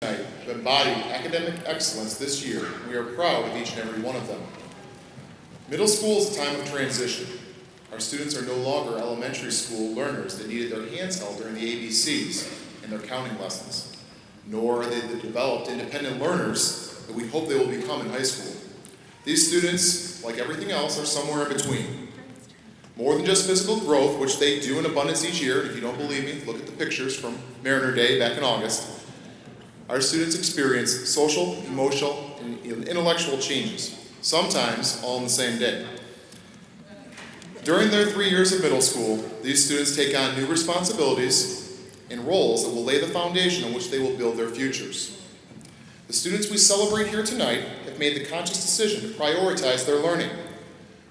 who embodied academic excellence this year, and we are proud of each and every one of them. Middle school is a time of transition. Our students are no longer elementary school learners that needed their hands held during the ABCs and their counting lessons, nor are they the developed independent learners that we hope they will become in high school. These students, like everything else, are somewhere in between. More than just physical growth, which they do in abundance each year, and if you don't believe me, look at the pictures from Mariner Day back in August. Our students experience social, emotional, and intellectual changes, sometimes all in the same day. During their 3 years of middle school, these students take on new responsibilities and roles that will lay the foundation on which they will build their futures. The students we celebrate here tonight have made the conscious decision to prioritize their learning.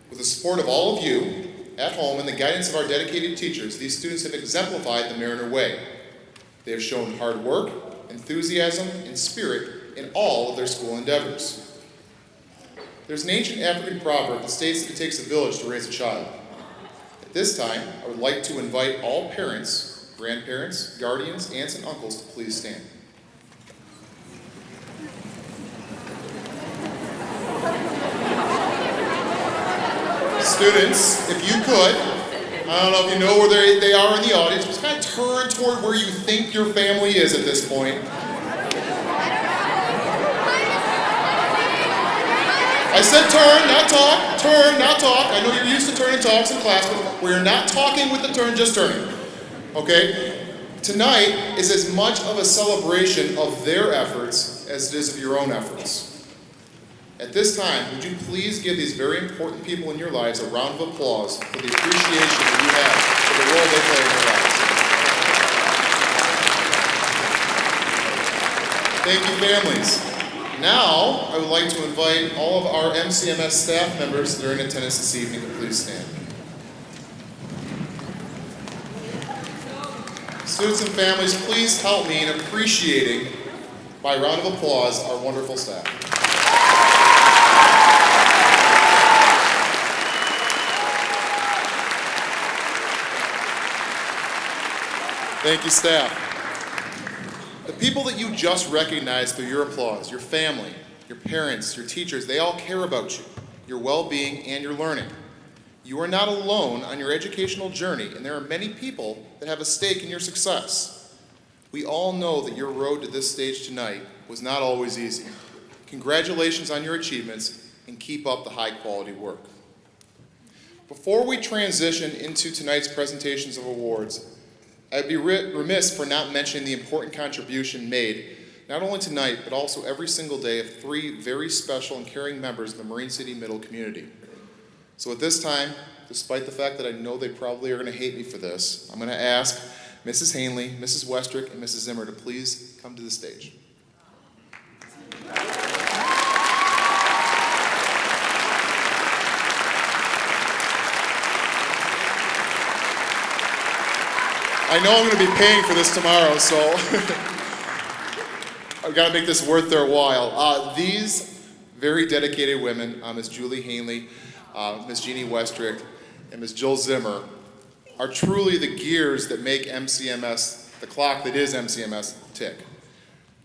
With the support of all of you at home and the guidance of our dedicated teachers, these students have exemplified the Mariner way. They have shown hard work, enthusiasm, and spirit in all of their school endeavors. There's an ancient African proverb that states that it takes a village to raise a child. At this time, I would like to invite all parents, grandparents, guardians, aunts, and uncles to please stand. Students, if you could, I don't know if you know where they are in the audience, just kind of turn toward where you think your family is at this point. I said turn, not talk. Turn, not talk. I know you're used to turning talks in class, but we're not talking with the turn, just turning. Okay? Tonight is as much of a celebration of their efforts as it is of your own efforts. At this time, would you please give these very important people in your lives a round of applause for the appreciation that you have for the role they play in your lives. Thank you, families. Now, I would like to invite all of our MCMS staff members that are in attendance this evening to please stand. Students and families, please help me in appreciating, by a round of applause, our wonderful staff. Thank you, staff. The people that you just recognized through your applause, your family, your parents, your teachers, they all care about you, your well-being, and your learning. You are not alone on your educational journey, and there are many people that have a stake in your success. We all know that your road to this stage tonight was not always easy. Congratulations on your achievements, and keep up the high-quality work. Before we transition into tonight's presentations of awards, I'd be remiss for not mentioning the important contribution made, not only tonight, but also every single day, of 3 very special and caring members of the Marine City Middle community. So at this time, despite the fact that I know they probably are going to hate me for this, I'm going to ask Mrs. Hanley, Mrs. Westrick, and Mrs. Zimmer to please come to the stage. I know I'm going to be paying for this tomorrow, so I've got to make this worth their while. These very dedicated women, Ms. Julie Hanley, Ms. Jeannie Westrick, and Ms. Jill Zimmer, are truly the gears that make MCMS, the clock that is MCMS, tick.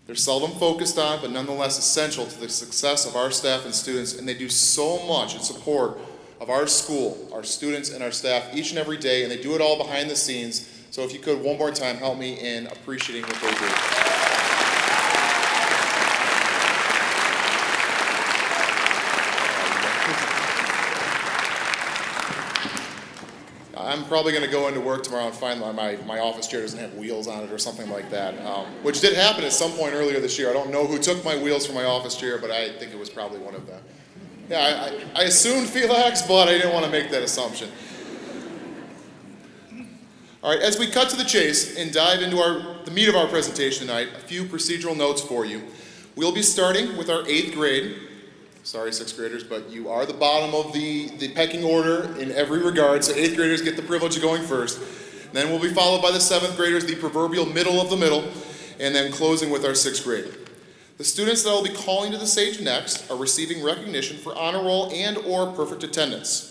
They're seldom focused on, but nonetheless essential to the success of our staff and students, and they do so much in support of our school, our students, and our staff each and every day, and they do it all behind the scenes. So if you could, one more time, help me in appreciating what they do. I'm probably going to go into work tomorrow and find my office chair doesn't have wheels on it or something like that, which did happen at some point earlier this year. I don't know who took my wheels from my office chair, but I think it was probably one of them. Yeah, I assumed Felix, but I didn't want to make that assumption. All right, as we cut to the chase and dive into the meat of our presentation tonight, a few procedural notes for you. We'll be starting with our 8th grade. Sorry, 6th graders, but you are the bottom of the pecking order in every regard, so 8th graders get the privilege of going first. Then we'll be followed by the 7th graders, the proverbial middle of the middle, and then closing with our 6th grader. The students that I'll be calling to the stage next are receiving recognition for honor roll and or perfect attendance.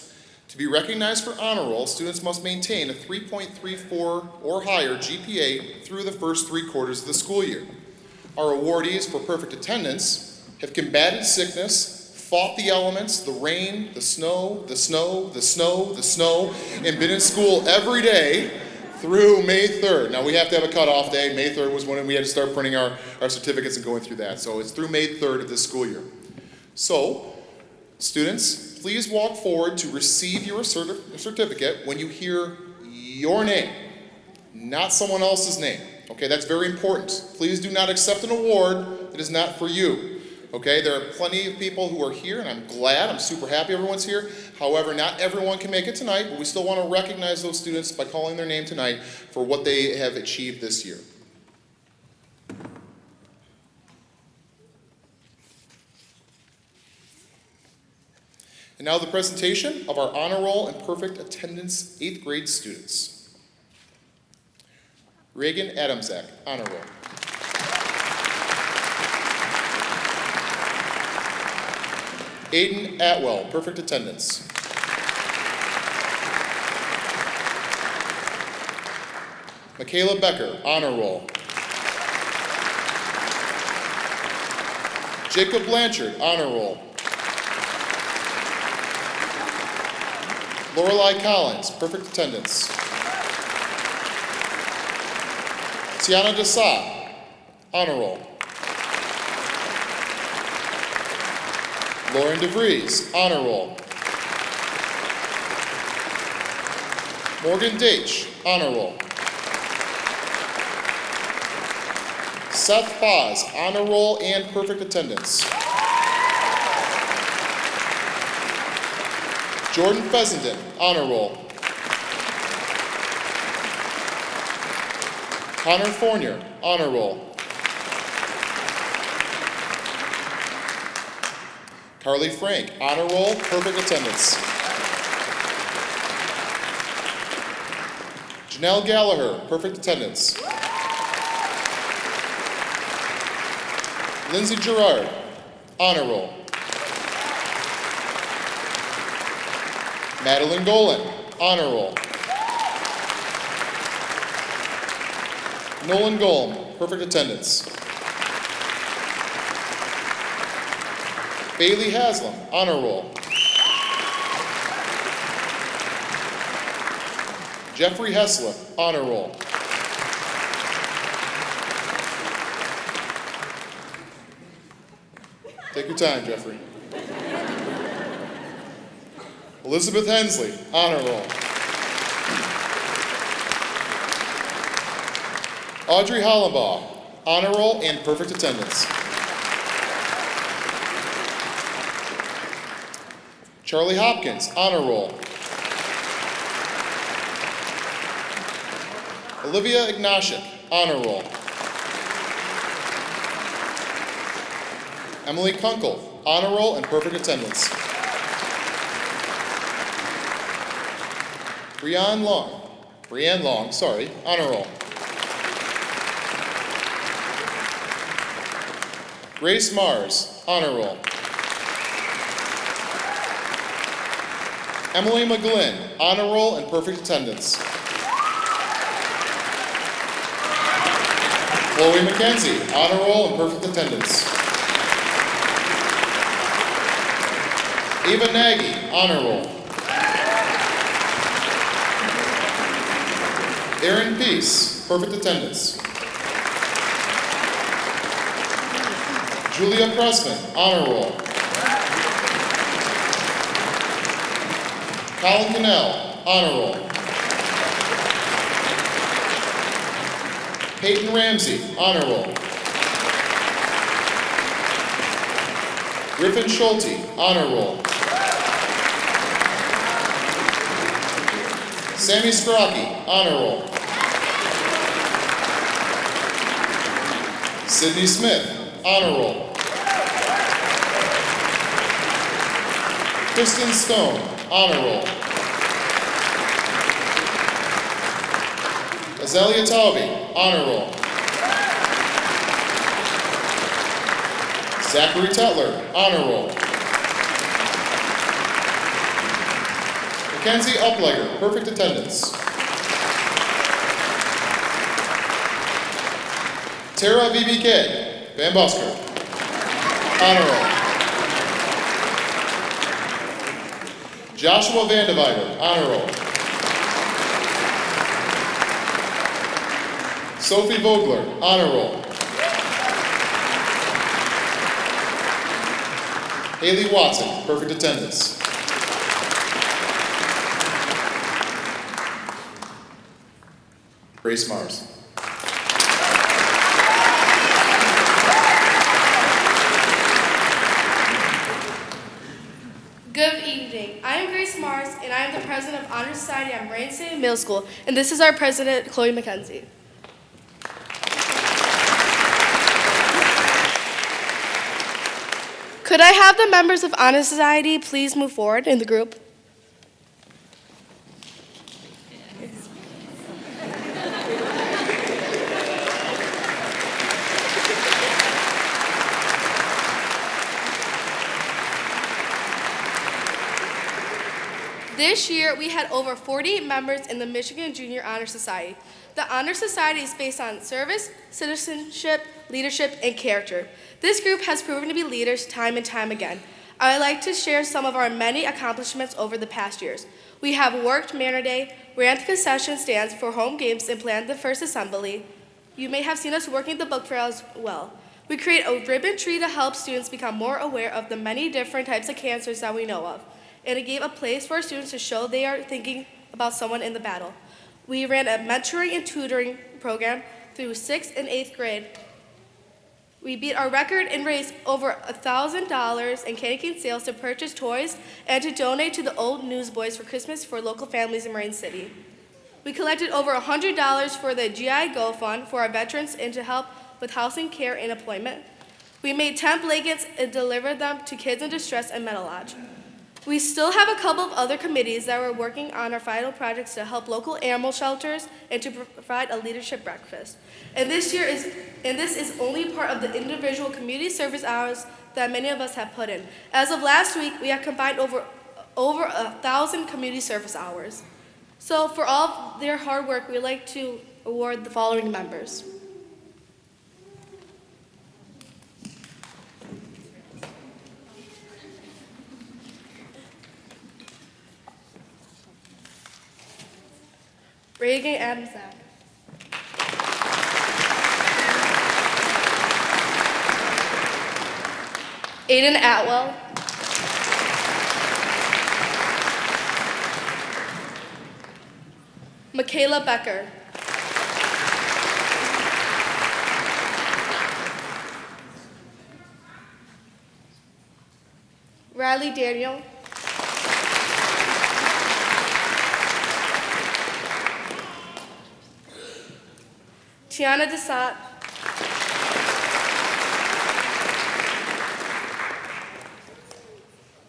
To be recognized for honor roll, students must maintain a 3.34 or higher GPA through the first 3 quarters of the school year. our awardees for perfect attendance have combated sickness, fought the elements, the rain, the snow, and been in school every day through May 3rd. Now we have to have a cutoff day. May 3rd was when we had to start printing our certificates and going through that. So it's through May 3rd of this school year. So, students, please walk forward to receive your certificate when you hear your name, not someone else's name. Okay, that's very important. Please do not accept an award that is not for you. Okay, there are plenty of people who are here, and I'm super happy everyone's here. However, not everyone can make it tonight, but we still want to recognize those students by calling their name tonight for what they have achieved this year. And now the presentation of our honor roll and perfect attendance 8th grade students. Reagan Adamczak, honor roll. Aiden Atwell, perfect attendance. Michaela Becker, honor roll. Jacob Blanchard, honor roll. Lorelei Collins, perfect attendance. Tiana Desai, honor roll. Lauren DeVries, honor roll. Morgan Deitch, honor roll. Seth Foz, honor roll and perfect attendance. Jordan Fessenden, honor roll. Connor Fournier, honor roll. Carly Frank, honor roll, perfect attendance. Janelle Gallagher, perfect attendance. Lindsay Gerard, honor roll. Madeline Golan, honor roll. Nolan Golm, perfect attendance. Bailey Haslam, honor roll. Jeffrey Hessler, honor roll. Take your time, Jeffrey. Elizabeth Hensley, honor roll. Audrey Hollenbaugh, honor roll and perfect attendance. Charlie Hopkins, honor roll. Olivia Ignashik, honor roll. Emily Kunkel, honor roll and perfect attendance. Brianne Long, honor roll. Grace Mars, honor roll. Emily McGlynn, honor roll and perfect attendance. Chloe McKenzie, honor roll and perfect attendance. Eva Nagy, honor roll. Aaron Peace, perfect attendance. Julia Pressman, honor roll. Colin Cannell, honor roll. Peyton Ramsey, honor roll. Griffin Schulte, honor roll. Sammy Strachey, honor roll. Sydney Smith, honor roll. Kristen Stone, honor roll. Azalea Taube, honor roll. Zachary Tetler, honor roll. Mackenzie Uplegger, perfect attendance. Tara VBK, Van Busker. Honor roll. Joshua Vandeveyder. Honor roll. Sophie Vogler. Honor roll. Haley Watson. Perfect attendance. Grace Mars. Good evening. I am Grace Mars, and I am the president of Honor Society at Moraine State Middle School, and this is our president, Chloe McKenzie. Could I have the members of Honor Society please move forward in the group? This year, we had over 48 members in the Michigan Junior Honor Society. The Honor Society is based on service, citizenship, leadership, and character. This group has proven to be leaders time and time again. I would like to share some of our many accomplishments over the past years. We have worked Manor Day, ran the concession stands for home games, and planned the first assembly. You may have seen us working the book fair as well. We create a ribbon tree to help students become more aware of the many different types of cancers that we know of. And it gave a place for our students to show they are thinking about someone in the battle. We ran a mentoring and tutoring program through 6th and 8th grade. We beat our record and raised over $1,000 in candy cane sales to purchase toys and to donate to the Old Newsboys for Christmas for local families in Moraine City. We collected over $100 for the GI Go Fund for our veterans and to help with housing, care, and employment. We made 10 blankets and delivered them to kids in distress at Meadow Lodge. We still have a couple of other committees that we're working on our final projects to help local animal shelters and to provide a leadership breakfast. And this is only part of the individual community service hours that many of us have put in. As of last week, we have combined over 1,000 community service hours. So for all their hard work, we'd like to award the following members. Reagan Adamsack. Aiden Atwell. Michaela Becker. Riley Daniel. Tiana Desat.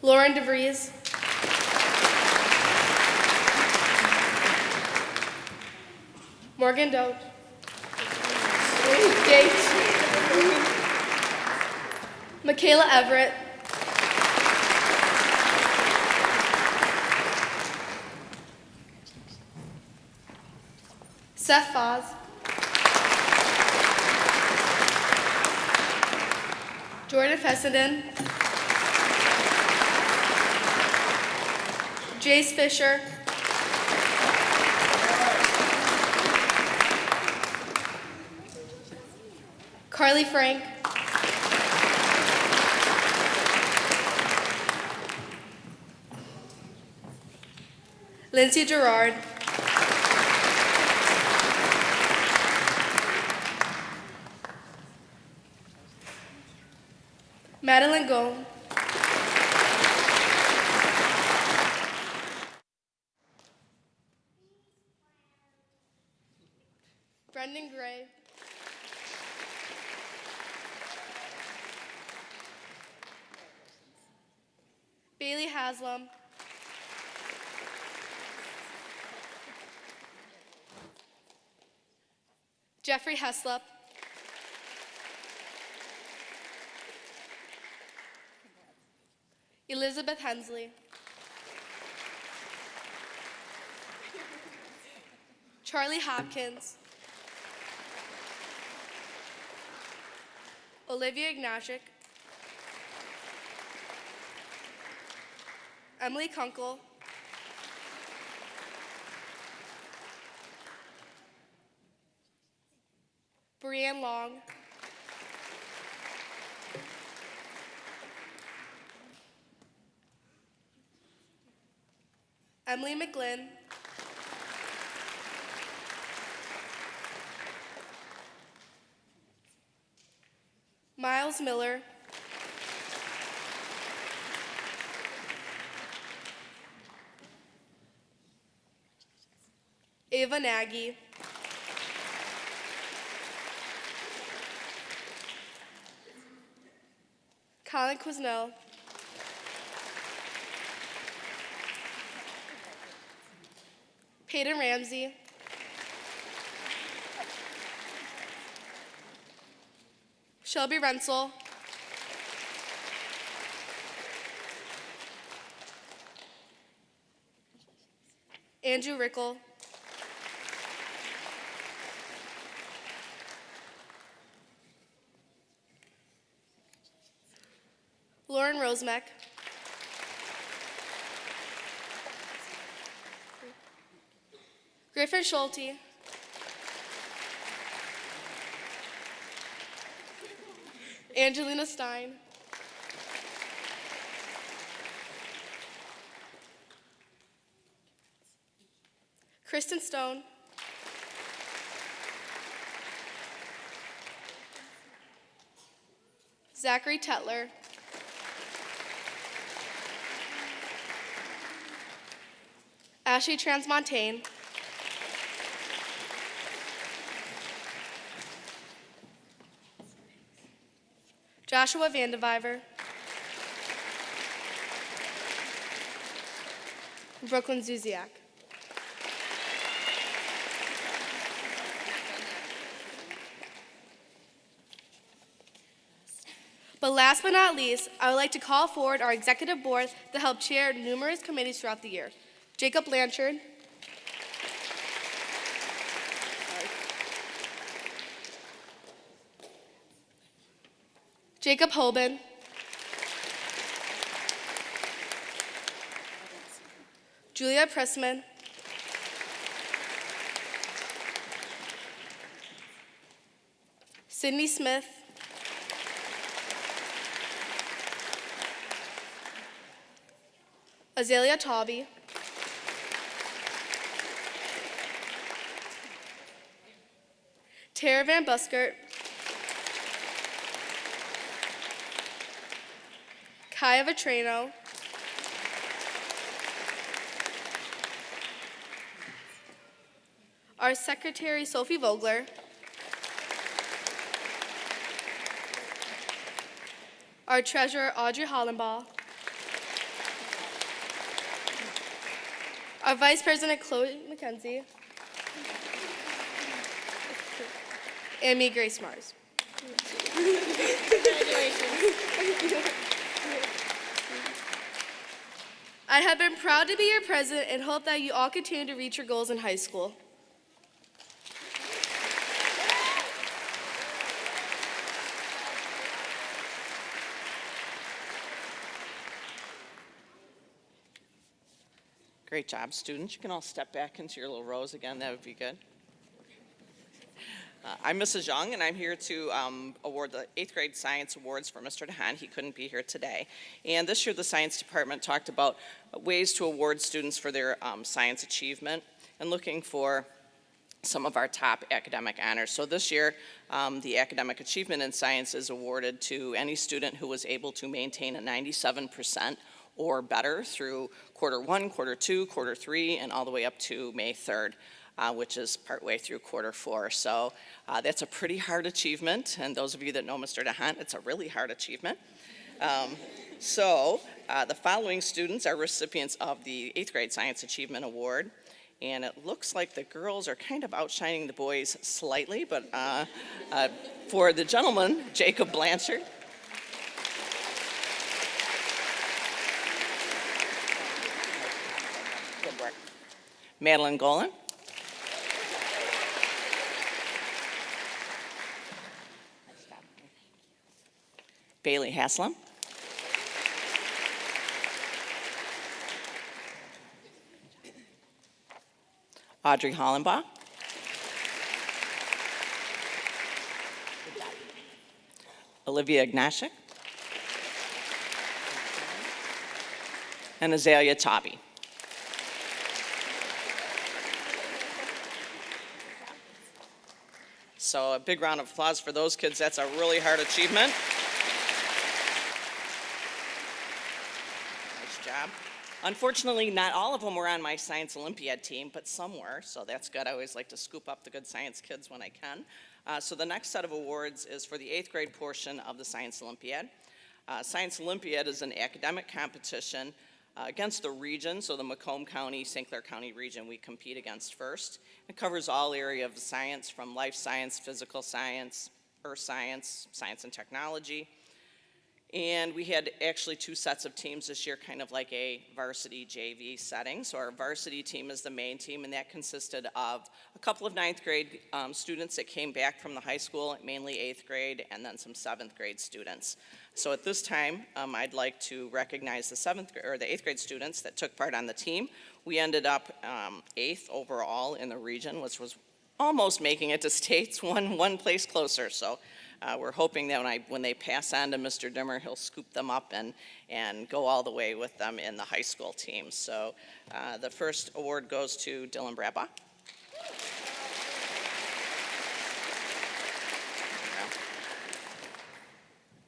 Lauren DeVries. Morgan Dote. Gates. Michaela Everett. Seth Foz. Jordan Fessenden. Jace Fisher. Carly Frank. Lindsay Gerard. Madeline Gone. Brendan Gray. Bailey Haslam. Jeffrey Heslop. Elizabeth Hensley. Charlie Hopkins. Olivia Ignashik, Emily Kunkel, Brianne Long, Emily McGlynn, Miles Miller, Ava Nagy, Colin Quisnell, Peyton Ramsey, Shelby Rensel, Andrew Rickle, Lauren Rosemeck, Griffin Schulte, Angelina Stein, Kristen Stone, Zachary Tetler, Ashley Transmontane, Joshua Vandeviver, Brooklyn Zuziak. But last but not least, I would like to call forward our executive board to help chair numerous committees throughout the year. Jacob Blanchard, Jacob Hoban, Julia Pressman, Sydney Smith, Azalea Tawby, Tara Van Buskert, Kaya Vetrano, our secretary Sophie Vogler, our treasurer Audrey Hollenbaugh, our vice president Chloe McKenzie, and me, Grace Mars. I have been proud to be your president and hope that you all continue to reach your goals in high school. Great job, students. You can all step back into your little rows again. That would be good. I'm Mrs. Young, and I'm here to award the 8th grade science awards for Mr. DeHaan. He couldn't be here today. And this year, the science department talked about ways to award students for their science achievement and looking for some of our top academic honors. So this year, the academic achievement in science is awarded to any student who was able to maintain a 97% or better through quarter 1, quarter 2, quarter 3, and all the way up to May 3rd. Which is partway through quarter 4. So that's a pretty hard achievement. And those of you that know Mr. DeHaan, it's a really hard achievement. The following students are recipients of the 8th grade Science Achievement Award. And it looks like the girls are kind of outshining the boys slightly. But for the gentleman, Jacob Blanchard. Good work. Madeline Golan. Bailey Haslam. Audrey Hollenbaugh. Olivia Ignashik. And Azalea Tobby. So a big round of applause for those kids. That's a really hard achievement. Nice job. Unfortunately, not all of them were on my Science Olympiad team, but some were, so that's good. I always like to scoop up the good science kids when I can. So the next set of awards is for the 8th grade portion of the Science Olympiad. Science Olympiad is an academic competition against the region, so the Macomb County, St. Clair County region we compete against first. It covers all areas of science from life science, physical science, earth science, science and technology. And we had actually 2 sets of teams this year, kind of like a varsity JV setting. So our varsity team is the main team, and that consisted of a couple of 9th grade students that came back from the high school, mainly 8th grade, and then some 7th grade students. So at this time, I'd like to recognize the 8th grade students that took part on the team. We ended up 8th overall in the region, which was almost making it to states, one place closer. So we're hoping that when they pass on to Mr. Dimmer, he'll scoop them up and go all the way with them in the high school team. So the first award goes to Dylan Brabbaugh.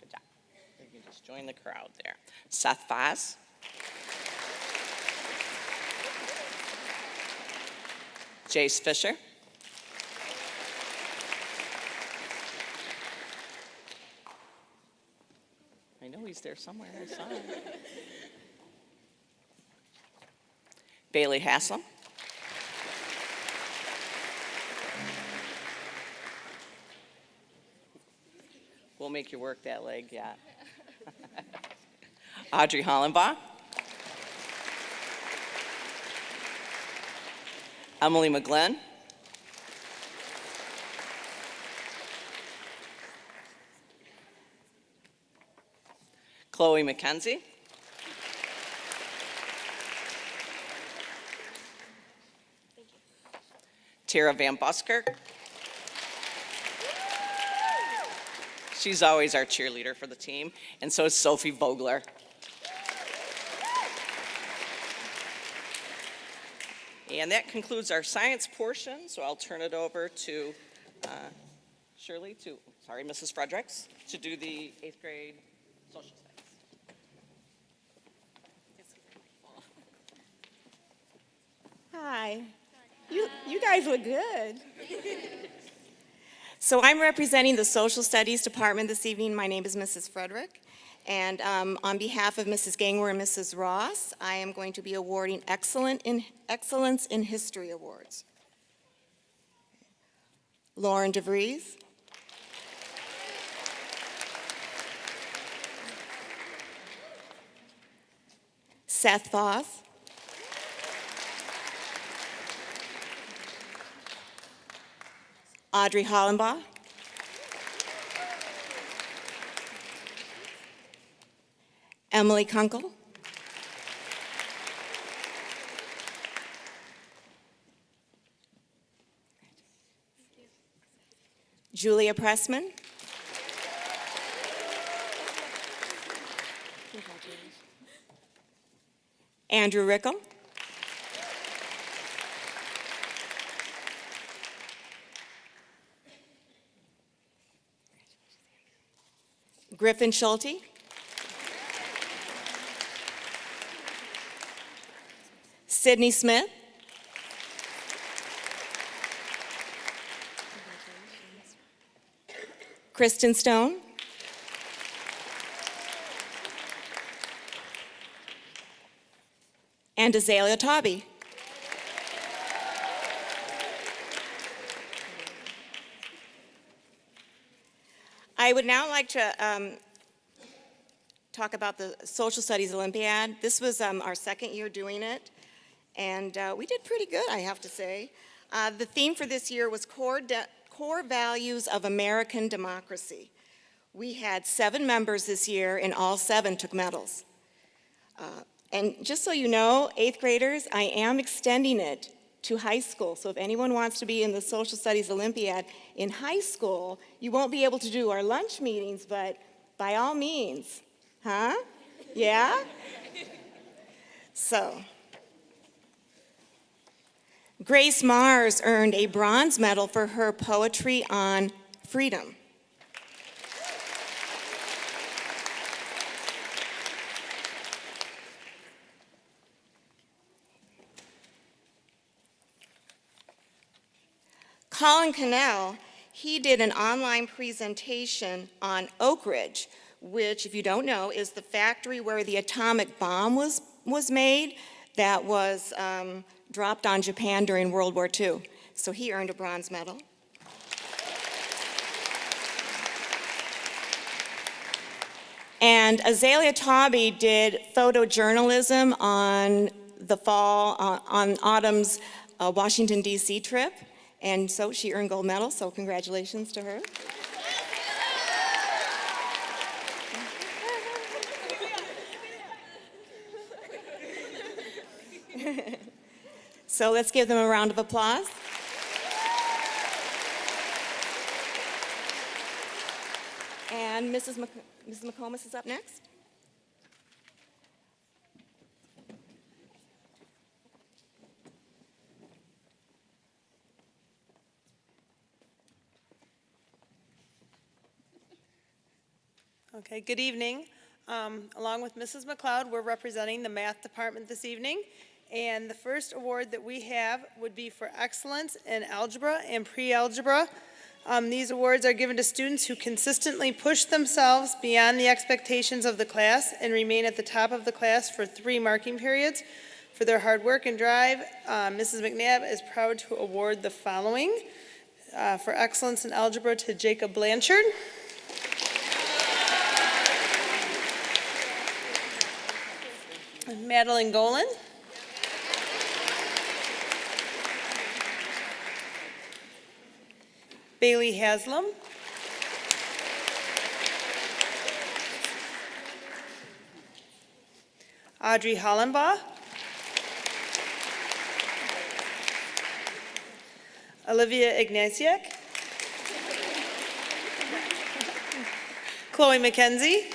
Good job. You can just join the crowd there. Seth Foz. Jace Fisher. I know he's there somewhere. I saw him. Bailey Haslam. We'll make you work that leg, yeah. Audrey Hollenbaugh. Emily McGlynn. Chloe McKenzie. Tara Van Buskirk. She's always our cheerleader for the team, and so is Sophie Vogler. And that concludes our science portion, so I'll turn it over to Mrs. Fredericks, to do the 8th grade social studies. Hi. You guys look good. So I'm representing the Social Studies Department this evening. My name is Mrs. Frederick. And on behalf of Mrs. Gangwer and Mrs. Ross, I am going to be awarding Excellence in History Awards. Lauren DeVries. Seth Foss. Audrey Hollenbaugh. Emily Kunkel. Julia Pressman. Andrew Rickel. Griffin Schulte. Sydney Smith. Kristen Stone. And Azalea Tobby. I would now like to talk about the Social Studies Olympiad. This was our second year doing it, and we did pretty good, I have to say. The theme for this year was core values of American democracy. We had 7 members this year, and all 7 took medals. And just so you know, 8th graders, I am extending it to high school. So if anyone wants to be in the Social Studies Olympiad in high school, you won't be able to do our lunch meetings, but by all means, huh? Yeah? So, Grace Mars earned a bronze medal for her poetry on freedom. Colin Cannell, he did an online presentation on Oak Ridge, which, if you don't know, is the factory where the atomic bomb was made that was dropped on Japan during World War II. So he earned a bronze medal. And Azalea Tauby did photojournalism on the fall, on autumn's Washington, D.C. trip. And so she earned gold medal, so congratulations to her. So let's give them a round of applause. And Mrs. McComas is up next. Okay, good evening. Along with Mrs. McLeod, we're representing the math department this evening. And the first award that we have would be for excellence in algebra and pre-algebra. These awards are given to students who consistently push themselves beyond the expectations of the class and remain at the top of the class for 3 marking periods. For their hard work and drive, Mrs. McNabb is proud to award the following. For excellence in algebra to Jacob Blanchard. Madeline Golan. Bailey Haslam. Audrey Hollenbaugh. Olivia Ignatiuk. Chloe McKenzie.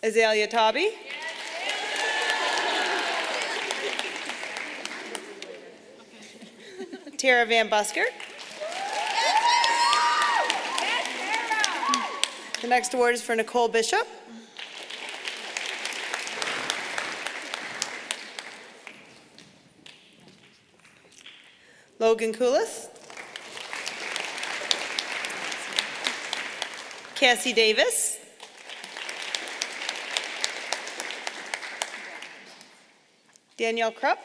Azalea Tauby. Tara Van Busker. The next award is for Nicole Bishop. Logan Koulis. Cassie Davis. Danielle Krupp.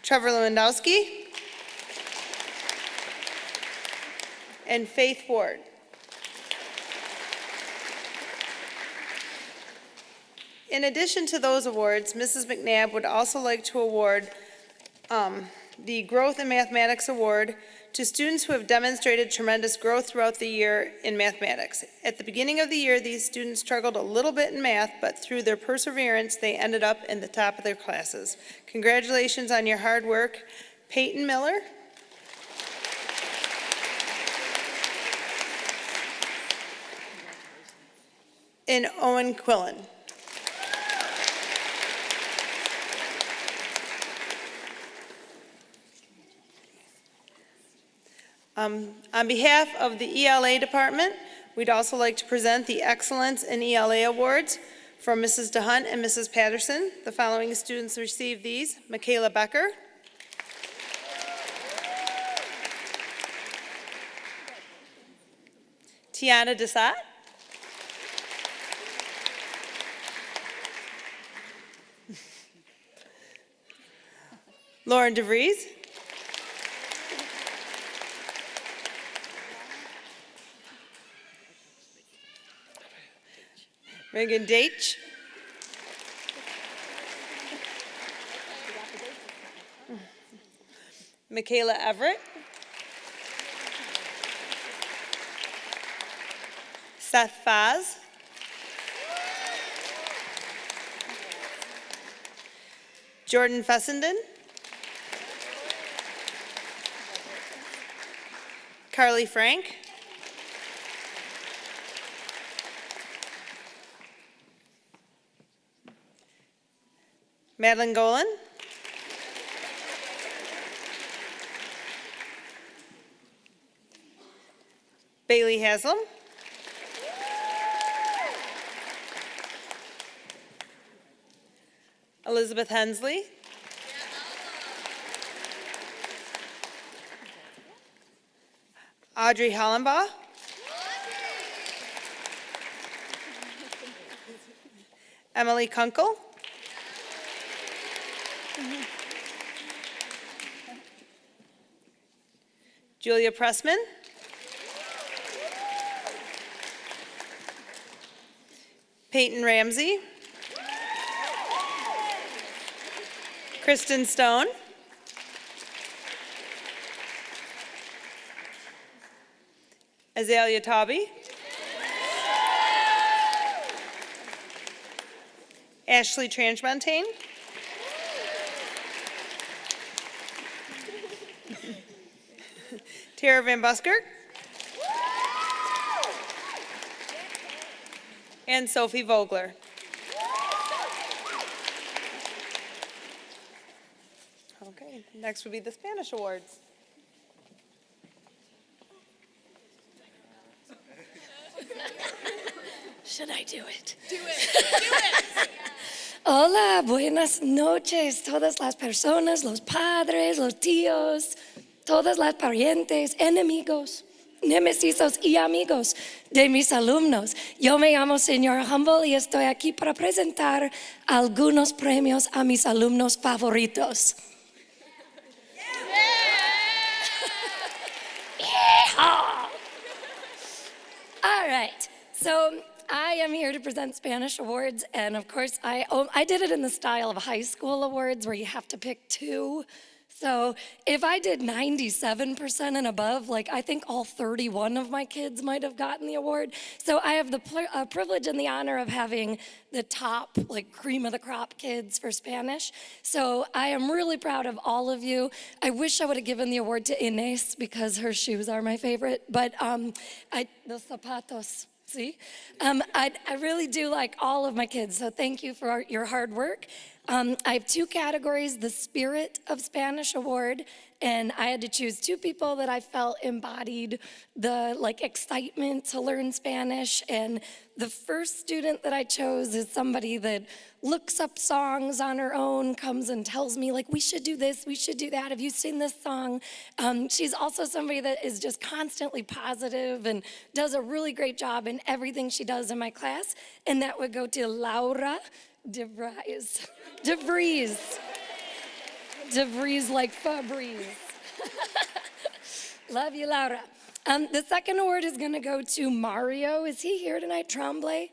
Trevor Lewandowski. And Faith Ward. In addition to those awards, Mrs. McNabb would also like to award the Growth in Mathematics Award to students who have demonstrated tremendous growth throughout the year in mathematics. At the beginning of the year, these students struggled a little bit in math, but through their perseverance, they ended up in the top of their classes. Congratulations on your hard work, Peyton Miller. And Owen Quillen. On behalf of the ELA department, we'd also like to present the Excellence in ELA Awards from Mrs. DeHunt and Mrs. Patterson. The following students received these: Michaela Becker, Tiana Desat, Lauren DeVries, Megan Deitch, Michaela Everett. Seth Faz. Jordan Fessenden. Carly Frank. Madeline Golan. Bailey Haslam. Elizabeth Hensley. Audrey Hollenbaugh. Emily Kunkel. Julia Pressman. Peyton Ramsey. Kristen Stone. Azalea Tauby. Ashley Transmontane. Tara Van Buskirk. And Sophie Vogler. Okay, next would be the Spanish awards. Should I do it? Do it. Hola, buenas noches, todas las personas, los padres, los tíos, todas las parientes, enemigos, nemesisos y amigos de mis alumnos. Yo me llamo Señor Humble y estoy aquí para presentar algunos premios a mis alumnos favoritos. Yeehaw! All right, so I am here to present Spanish awards, and of course, I did it in the style of high school awards where you have to pick two. So if I did 97% and above, like I think all 31 of my kids might have gotten the award. So I have the privilege and the honor of having the top, like cream of the crop kids for Spanish. So I am really proud of all of you. I wish I would have given the award to Inés because her shoes are my favorite, but los zapatos. See? I really do like all of my kids, so thank you for your hard work. I have two categories, the Spirit of Spanish Award, and I had to choose two people that I felt embodied the excitement to learn Spanish. And the first student that I chose is somebody that looks up songs on her own, comes and tells me we should do this, we should do that. Have you seen this song? She's also somebody that is just constantly positive and does a really great job in everything she does in my class. And that would go to Laura DeVries. DeVries like Febreze. Love you, Laura. The second award is going to go to Mario. Is he here tonight, Tremblay?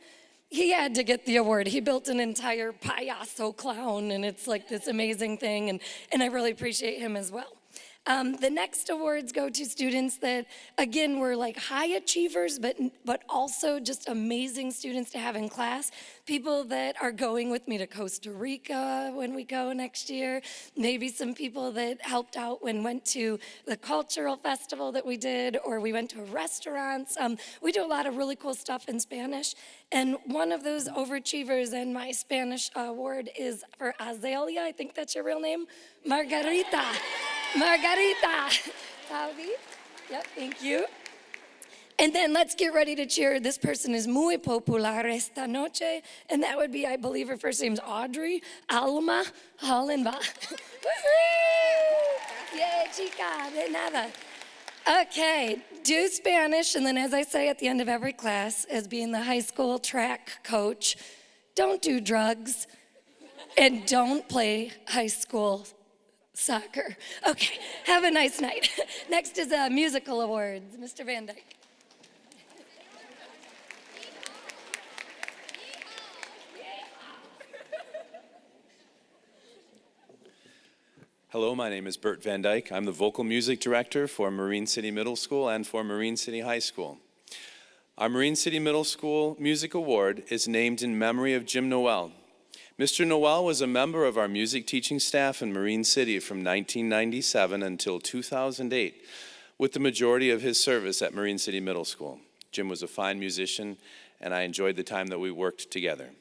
He had to get the award. He built an entire payaso clown, and it's like this amazing thing, and I really appreciate him as well. The next awards go to students that, again, were high achievers, but also just amazing students to have in class. People that are going with me to Costa Rica when we go next year. Maybe some people that helped out when went to the cultural festival that we did, or we went to restaurants. We do a lot of really cool stuff in Spanish. And one of those overachievers in my Spanish award is for Azalea. I think that's your real name. Margarita. Saudi? Yep, thank you. And then let's get ready to cheer. This person is muy popular esta noche, and that would be, I believe her first name's Audrey Alma Hollenbaugh. Yay, chica, de nada. Okay, do Spanish, and then as I say at the end of every class, as being the high school track coach, don't do drugs, and don't play high school soccer. Okay, have a nice night. Next is musical awards, Mr. Van Dyke. Hello, my name is Bert Van Dyke. I'm the vocal music director for Marine City Middle School and for Marine City High School. Our Marine City Middle School Music Award is named in memory of Jim Noel. Mr. Noel was a member of our music teaching staff in Marine City from 1997 until 2008, with the majority of his service at Marine City Middle School. Jim was a fine musician, and I enjoyed the time that we worked together.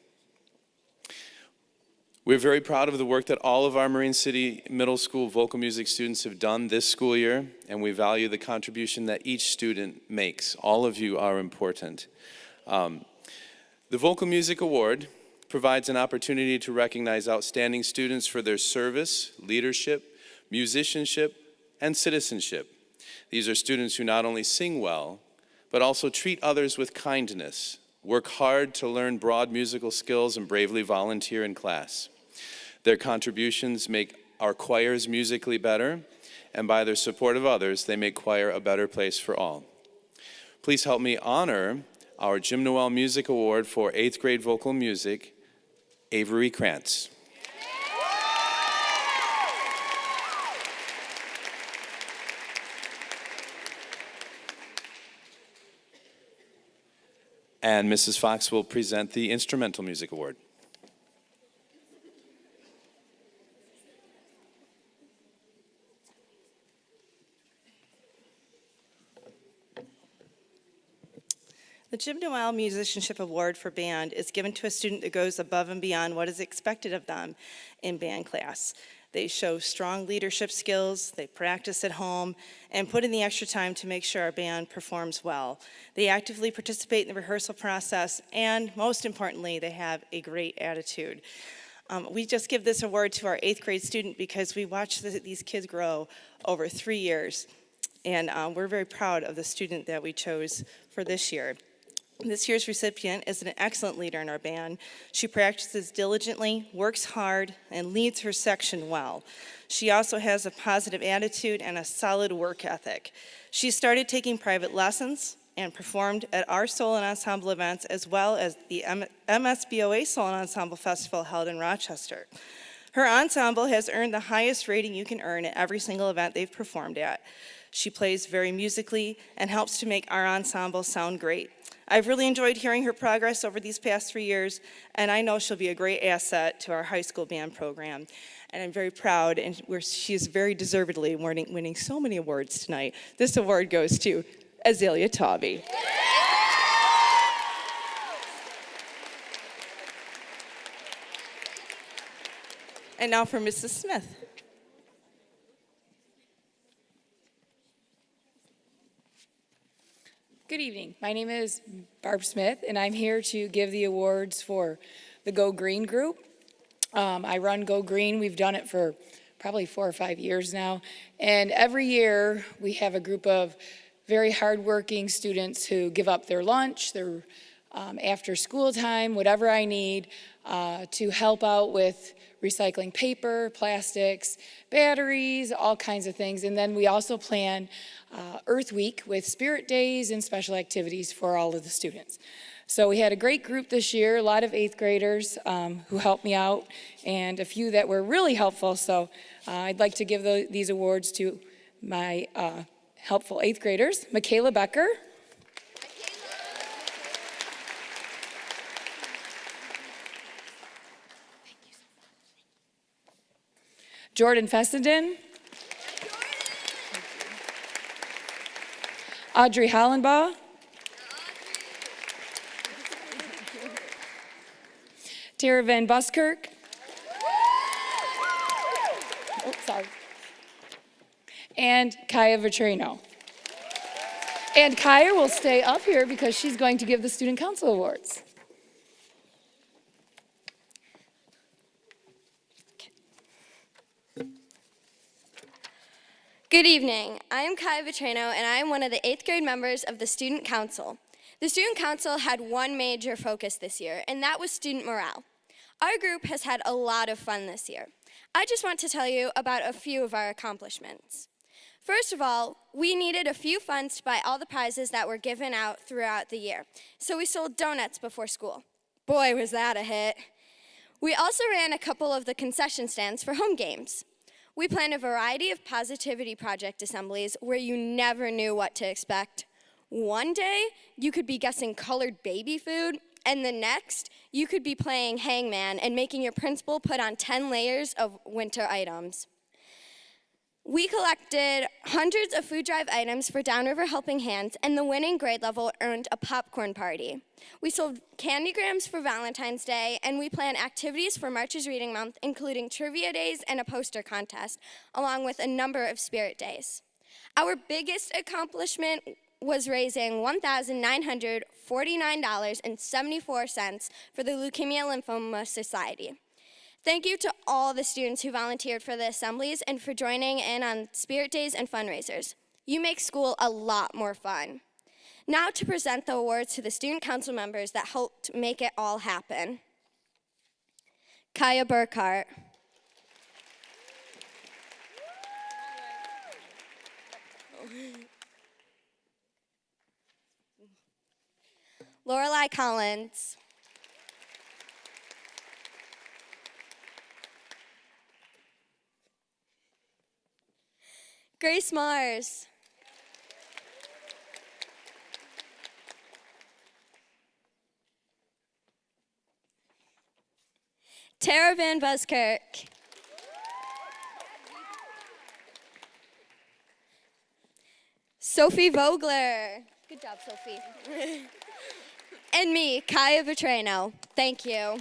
We're very proud of the work that all of our Marine City Middle School vocal music students have done this school year, and we value the contribution that each student makes. All of you are important. The Vocal Music Award provides an opportunity to recognize outstanding students for their service, leadership, musicianship, and citizenship. These are students who not only sing well, but also treat others with kindness, work hard to learn broad musical skills, and bravely volunteer in class. Their contributions make our choirs musically better, and by their support of others, they make choir a better place for all. Please help me honor our Jim Noel Music Award for 8th grade vocal music, Avery Krantz. And Mrs. Fox will present the Instrumental Music Award. The Jim Noel Musicianship Award for Band is given to a student that goes above and beyond what is expected of them in band class. They show strong leadership skills, they practice at home, and put in the extra time to make sure our band performs well. They actively participate in the rehearsal process, and most importantly, they have a great attitude. We just give this award to our 8th grade student because we watched these kids grow over 3 years, and we're very proud of the student that we chose for this year. This year's recipient is an excellent leader in our band. She practices diligently, works hard, and leads her section well. She also has a positive attitude and a solid work ethic. She started taking private lessons and performed at our solo and ensemble events as well as the MSBOA Solo and Ensemble Festival held in Rochester. Her ensemble has earned the highest rating you can earn at every single event they've performed at. She plays very musically and helps to make our ensemble sound great. I've really enjoyed hearing her progress over these past 3 years, and I know she'll be a great asset to our high school band program. And I'm very proud, and she's very deservedly winning so many awards tonight. This award goes to Azalea Tauby. And now for Mrs. Smith. Good evening. My name is Barb Smith, and I'm here to give the awards for the Go Green group. I run Go Green. We've done it for probably 4 or 5 years now. And every year we have a group of very hardworking students who give up their lunch, their after school time, whatever I need to help out with recycling paper, plastics, batteries, all kinds of things. And then we also plan Earth Week with spirit days and special activities for all of the students. So we had a great group this year, a lot of 8th graders who helped me out, and a few that were really helpful. So I'd like to give these awards to my helpful 8th graders, Michaela Becker, Jordan Fessenden, Audrey Hollenbaugh, Tara Van Buskirk, and Kaya Vitrino. And Kaya will stay up here because she's going to give the Student Council Awards. Good evening. I am Kaya Vitrino, and I am one of the 8th grade members of the Student Council. The Student Council had one major focus this year, and that was student morale. Our group has had a lot of fun this year. I just want to tell you about a few of our accomplishments. First of all, we needed a few funds to buy all the prizes that were given out throughout the year, so we sold donuts before school. Boy, was that a hit. We also ran a couple of the concession stands for home games. We plan a variety of positivity project assemblies where you never knew what to expect. One day, you could be guessing colored baby food, and the next, you could be playing hangman and making your principal put on 10 layers of winter items. We collected hundreds of food drive items for Downriver Helping Hands, and the winning grade level earned a popcorn party. We sold candygrams for Valentine's Day, and we plan activities for March's Reading Month, including trivia days and a poster contest, along with a number of spirit days. Our biggest accomplishment was raising $1,949.74 for the Leukemia Lymphoma Society. Thank you to all the students who volunteered for the assemblies and for joining in on spirit days and fundraisers. You make school a lot more fun. Now to present the awards to the student council members that helped make it all happen. Kaya Burkhart. Lorelei Collins. Grace Mars. Tara Van Buskirk. Sophie Vogler. Good job, Sophie. And me, Kaya Vetrano. Thank you.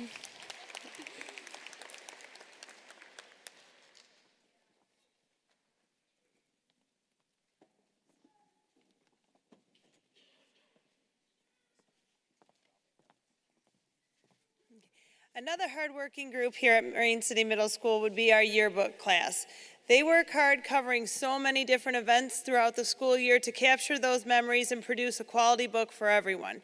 Another hardworking group here at Marine City Middle School would be our yearbook class. They work hard covering so many different events throughout the school year to capture those memories and produce a quality book for everyone.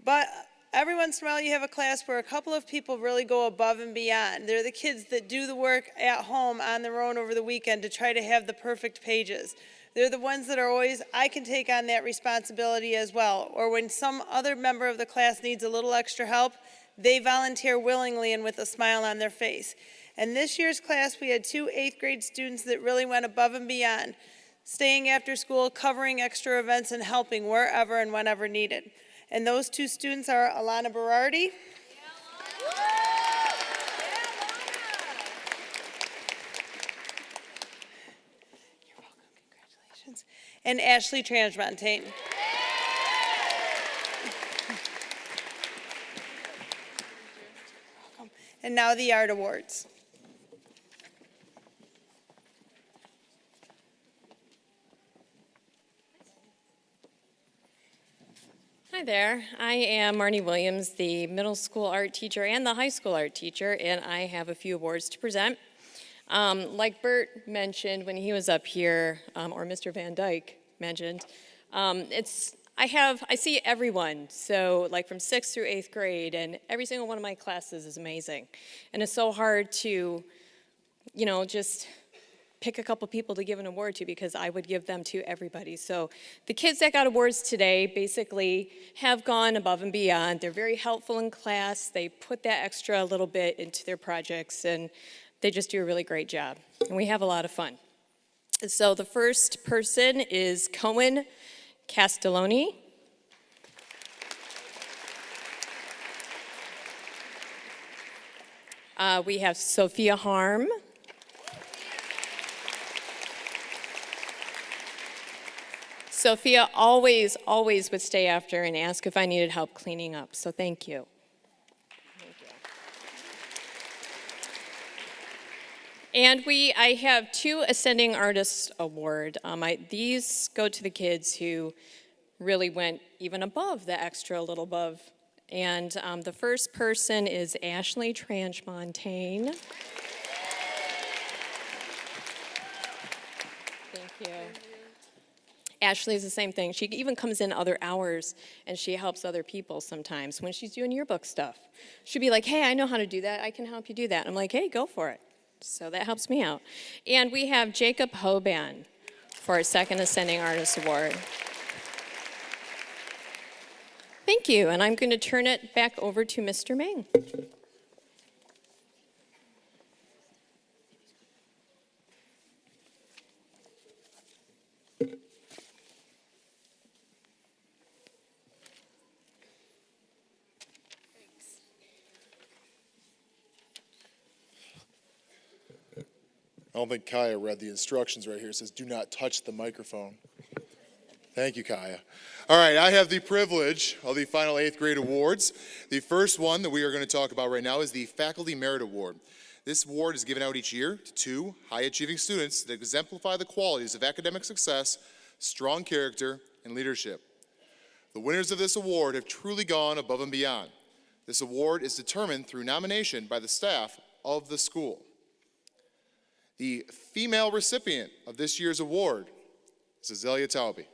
But every once in a while you have a class where a couple of people really go above and beyond. They're the kids that do the work at home on their own over the weekend to try to have the perfect pages. They're the ones that are always, I can take on that responsibility as well. Or when some other member of the class needs a little extra help, they volunteer willingly and with a smile on their face. And this year's class, we had 2 8th grade students that really went above and beyond, staying after school, covering extra events, and helping wherever and whenever needed. And those 2 students are Alana Berardi. You're welcome, congratulations. And Ashley Transmontane. And now the Art Awards. Hi there, I am Marnie Williams, the middle school art teacher and the high school art teacher, and I have a few awards to present. Like Bert mentioned when he was up here, or Mr. Van Dyke mentioned, I see everyone, so like from 6th through 8th grade, and every single one of my classes is amazing. And it's so hard to, just pick a couple people to give an award to because I would give them to everybody. So the kids that got awards today basically have gone above and beyond. They're very helpful in class. They put that extra little bit into their projects, and they just do a really great job. And we have a lot of fun. So the first person is Cohen Castelloni. We have Sophia Harm. Sophia always would stay after and ask if I needed help cleaning up, so thank you. And I have 2 Ascending Artist Award. These go to the kids who really went even above the extra little above. And the first person is Ashley Transmontane. Thank you. Ashley is the same thing. She even comes in other hours and she helps other people sometimes when she's doing yearbook stuff. She'll be like, hey, I know how to do that. I can help you do that. I'm like, hey, go for it. So that helps me out. And we have Jacob Hoban for our second Ascending Artist Award. Thank you, and I'm going to turn it back over to Mr. Meng. I don't think Kaya read the instructions right here. It says, do not touch the microphone. Thank you, Kaya. All right, I have the privilege of the final 8th grade awards. The first one that we are going to talk about right now is the Faculty Merit Award. This award is given out each year to 2 high-achieving students that exemplify the qualities of academic success, strong character, and leadership. The winners of this award have truly gone above and beyond. This award is determined through nomination by the staff of the school. The female recipient of this year's award is Azalea Taube.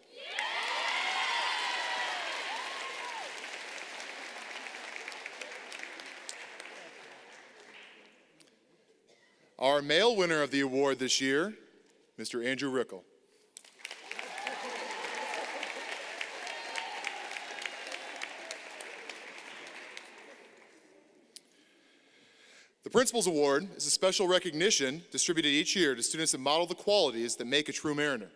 Our male winner of the award this year, Mr. Andrew Rickel. The Principal's Award is a special recognition distributed each year to students that model the qualities that make a true Mariner.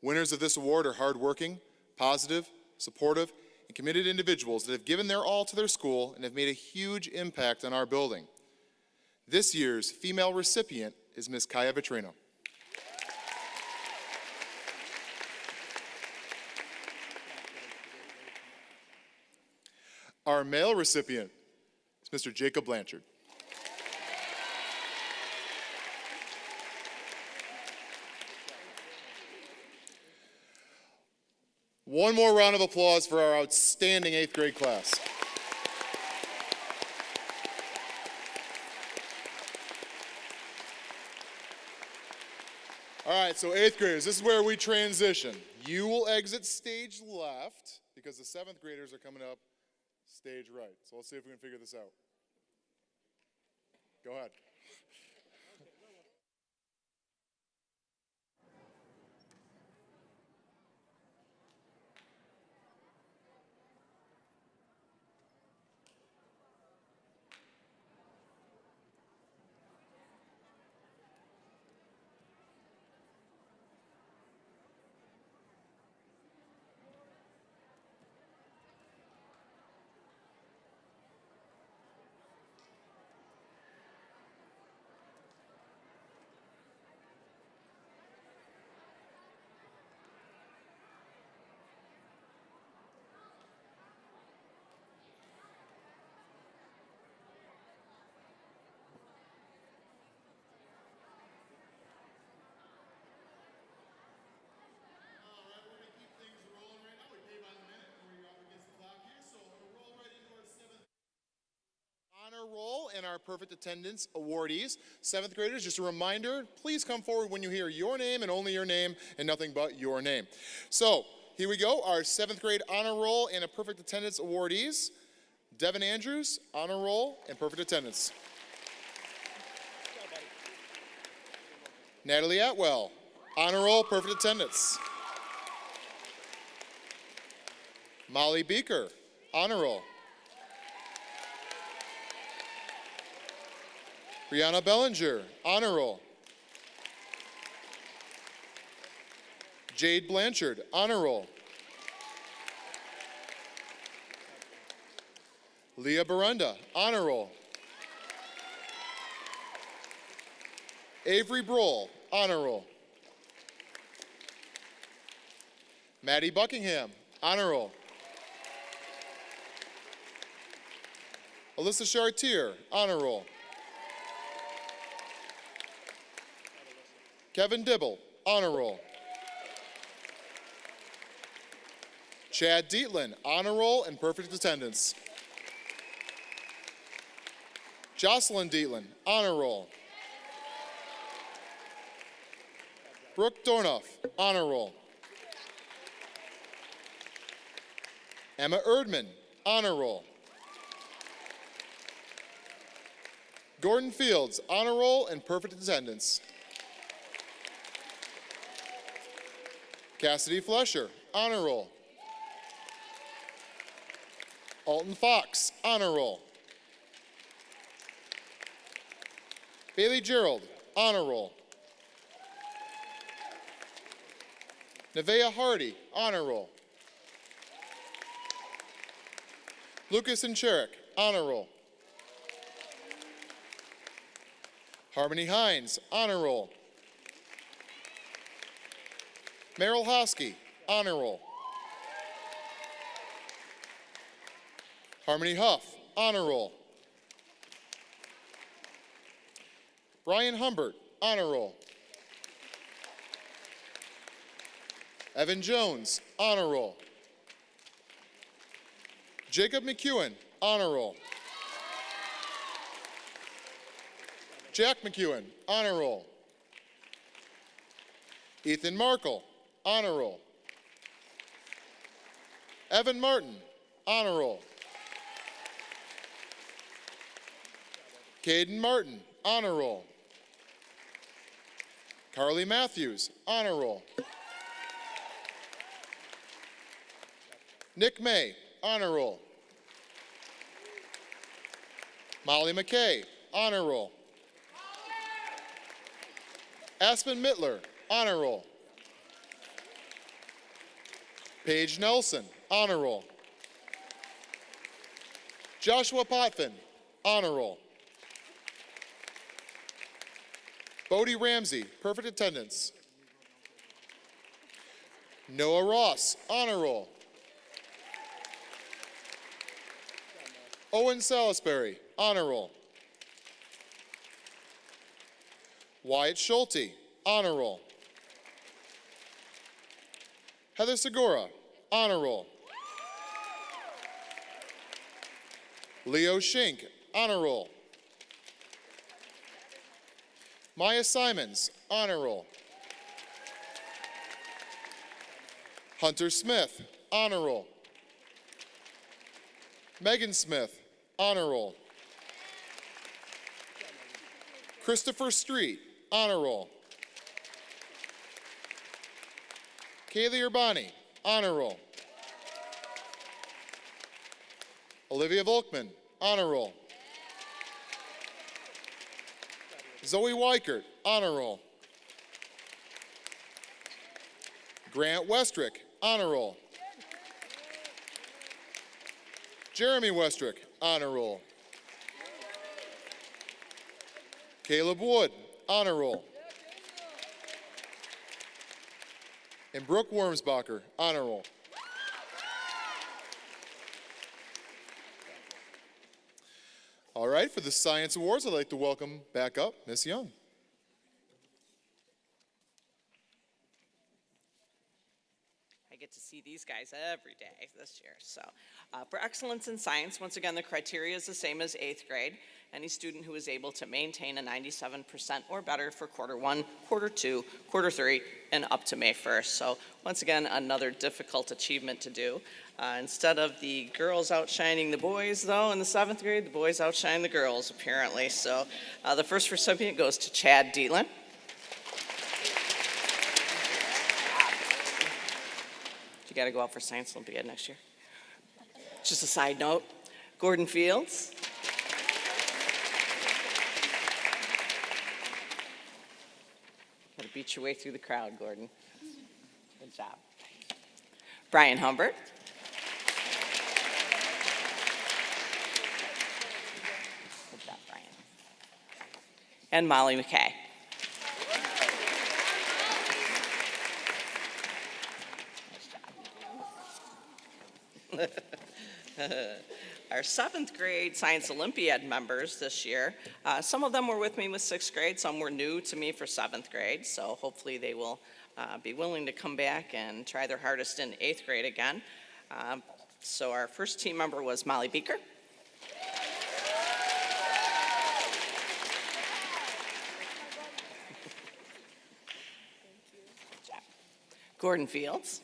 Winners of this award are hardworking, positive, supportive, and committed individuals that have given their all to their school and have made a huge impact on our building. This year's female recipient is Ms. Kaya Vitrino. Our male recipient is Mr. Jacob Blanchard. One more round of applause for our outstanding 8th grade class. All right, so 8th graders, this is where we transition. You will exit stage left because the 7th graders are coming up stage right. So let's see if we can figure this out. Go ahead. Honor roll and our perfect attendance awardees. 7th graders, just a reminder, please come forward when you hear your name and only your name and nothing but your name. So here we go, our 7th grade honor roll and a perfect attendance awardees. Devin Andrews, honor roll and perfect attendance. Natalie Atwell, honor roll, perfect attendance. Molly Beaker, honor roll. Brianna Bellinger, honor roll. Jade Blanchard, honor roll. Leah Barunda, honor roll. Avery Brohl, honor roll. Maddie Buckingham, honor roll. Alyssa Chartier, honor roll. Kevin Dibble, honor roll. Chad Dietlin, honor roll and perfect attendance. Jocelyn Dietlin, honor roll. Brooke Dornoff, honor roll. Emma Erdman, honor roll. Gordon Fields, honor roll and perfect attendance. Cassidy Flesher, honor roll. Alton Fox, honor roll. Bailey Gerald, honor roll. Nevaeh Hardy, honor roll. Lucas Incherik, honor roll. Harmony Hines, honor roll. Meryl Hosky, honor roll. Harmony Huff, honor roll. Brian Humbert, honor roll. Evan Jones, honor roll. Jacob McEwen, honor roll. Jack McEwen, honor roll. Ethan Markle, honor roll. Evan Martin, honor roll. Caden Martin, honor roll. Carly Matthews, honor roll. Nick May, honor roll. Molly McKay, honor roll. Aspen Mittler, honor roll. Paige Nelson, honor roll. Joshua Potvin, honor roll. Bodie Ramsey, perfect attendance. Noah Ross, honor roll. Owen Salisbury, honor roll. Wyatt Schulte, honor roll. Heather Segura, honor roll. Leo Schink, honor roll. Maya Simons, honor roll. Hunter Smith, honor roll. Megan Smith, honor roll. Christopher Street, honor roll. Kaylee Urbani, honor roll. Olivia Volkman, honor roll. Zoe Weichert, honor roll. Grant Westrick, honor roll. Jeremy Westrick, honor roll. Caleb Wood, honor roll. And Brooke Wormsbacher, honor roll. All right, for the Science Awards, I'd like to welcome back up Miss Young. I get to see these guys every day this year. So for excellence in science, once again, the criteria is the same as 8th grade. Any student who is able to maintain a 97% or better for quarter 1, quarter 2, quarter 3, and up to May 1st. So once again, another difficult achievement to do. Instead of the girls outshining the boys, though, in the 7th grade, the boys outshine the girls, apparently. So the first recipient goes to Chad Deelan. You got to go out for Science Olympiad next year. Just a side note, Gordon Fields. Got to beat your way through the crowd, Gordon. Good job. Brian Humbert. Good job, Brian. And Molly McKay. Our 7th grade Science Olympiad members this year, some of them were with me with 6th grade, some were new to me for 7th grade, so hopefully they will be willing to come back and try their hardest in 8th grade again. So our first team member was Molly Beaker. Gordon Fields.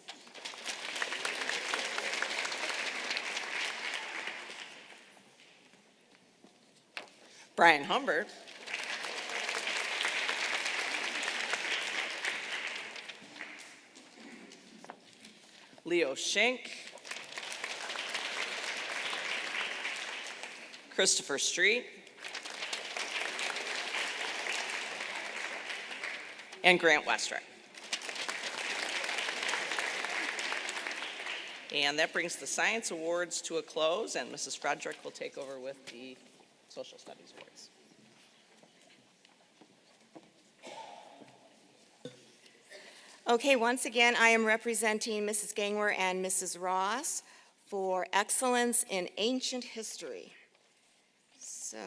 Brian Humbert. Leo Schenk. Christopher Street. And Grant Westrick. And that brings the Science Awards to a close, and Mrs. Frederick will take over with the Social Studies Awards. Okay, once again, I am representing Mrs. Gangwer and Mrs. Ross for excellence in ancient history. So,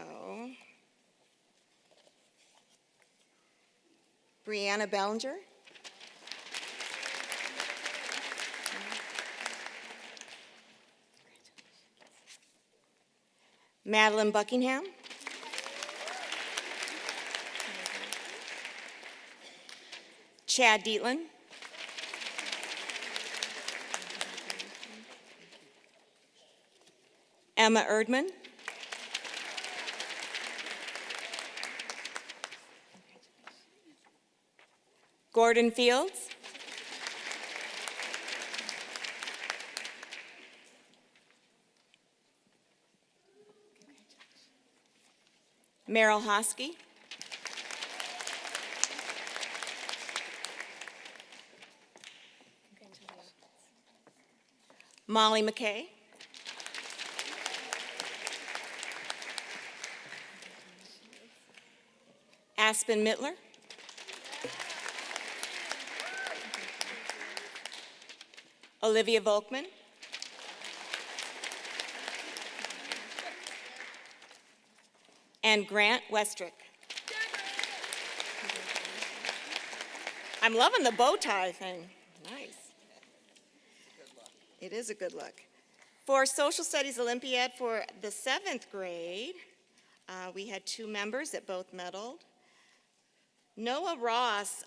Brianna Bellinger. Madeline Buckingham. Chad Dietland. Emma Erdman. Gordon Fields. Merrill Hosky. Molly McKay. Aspen Mittler. Olivia Volkman. And Grant Westrick. I'm loving the bow tie thing. Nice. It is a good look. For Social Studies Olympiad for the 7th grade, we had 2 members that both medaled. Noah Ross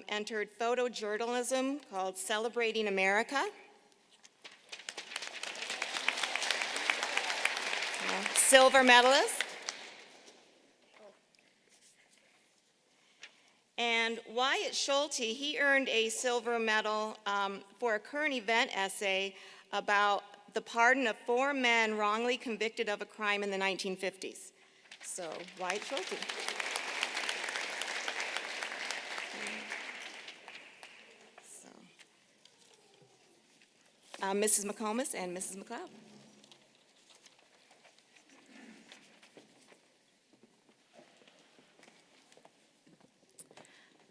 entered photojournalism called Celebrating America. Silver medalist. And Wyatt Schulte, he earned a silver medal for a current event essay about the pardon of 4 men wrongly convicted of a crime in the 1950s. So, Wyatt Schulte. Mrs. McComas and Mrs. McLeod.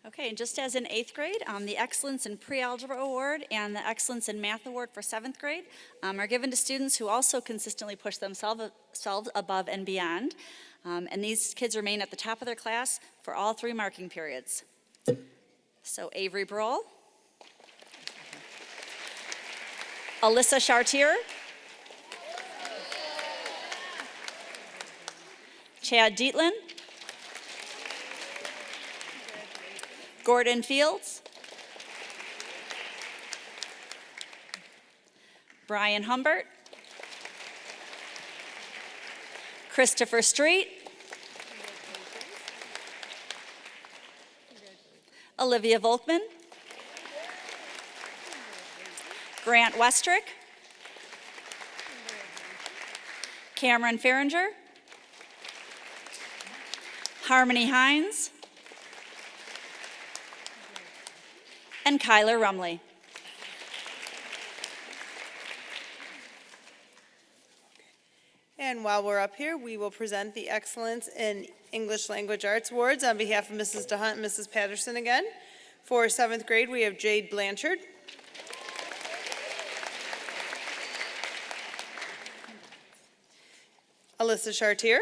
Okay, and just as in 8th grade, the Excellence in Pre-Algebra Award and the Excellence in Math Award for 7th grade are given to students who also consistently push themselves above and beyond. And these kids remain at the top of their class for all 3 marking periods. So Avery Brohl, Alyssa Chartier, Chad Dietland, Gordon Fields, Brian Humbert, Christopher Street, Olivia Volkman, Grant Westrick, Cameron Farringer, Harmony Hines, and Kyler Rumley. And while we're up here, we will present the Excellence in English Language Arts Awards on behalf of Mrs. DeHunt and Mrs. Patterson again. For 7th grade, we have Jade Blanchard. Alyssa Chartier.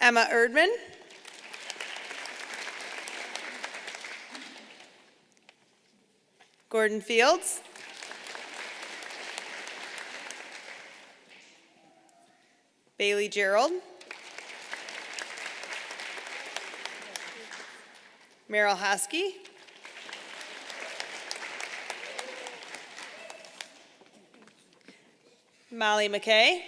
Emma Erdman. Gordon Fields. Bailey Gerald. Merrill Hosky. Molly McKay.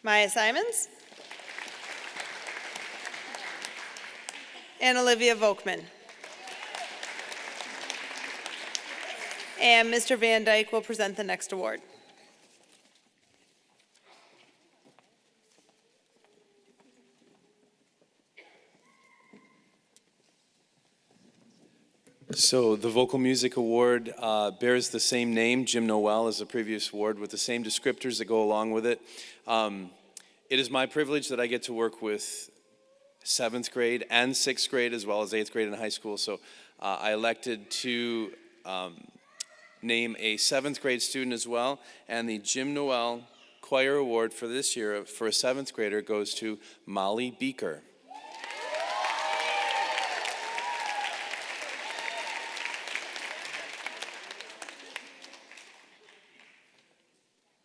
Maya Simons. And Olivia Volkman. And Mr. Van Dyke will present the next award. So the Vocal Music Award bears the same name, Jim Noel, as the previous award, with the same descriptors that go along with it. It is my privilege that I get to work with 7th grade and 6th grade, as well as 8th grade in high school. So I elected to name a 7th grade student as well, and the Jim Noel Choir Award for this year for a 7th grader goes to Molly Beaker.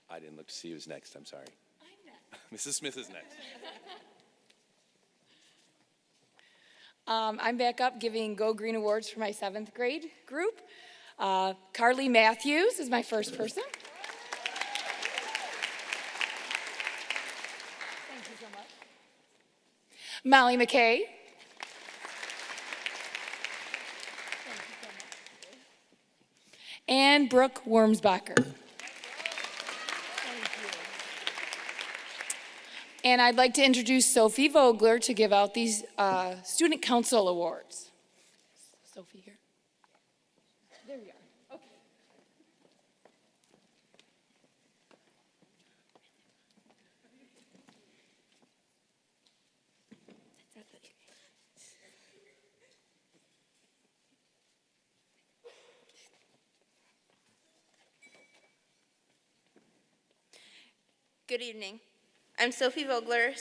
I didn't look to see who's next, I'm sorry. Mrs. Smith is next. I'm back up giving Go Green Awards for my 7th grade group. Carly Matthews is my first person. Thank you so much. Molly McKay. And Brooke Wormsbacher. And I'd like to introduce Sophie Vogler to give out these Student Council Awards. Sophie here. There we are. Okay. Good evening. I'm Sophie Vogler,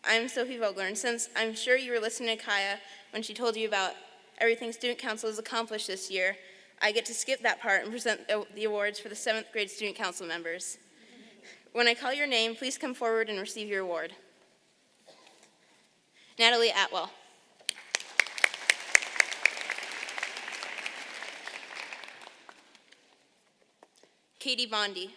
and since I'm sure you were listening to Kaya when she told you about everything Student Council has accomplished this year, I get to skip that part and present the awards for the 7th grade Student Council members. When I call your name, please come forward and receive your award. Natalie Atwell. Katie Bondi.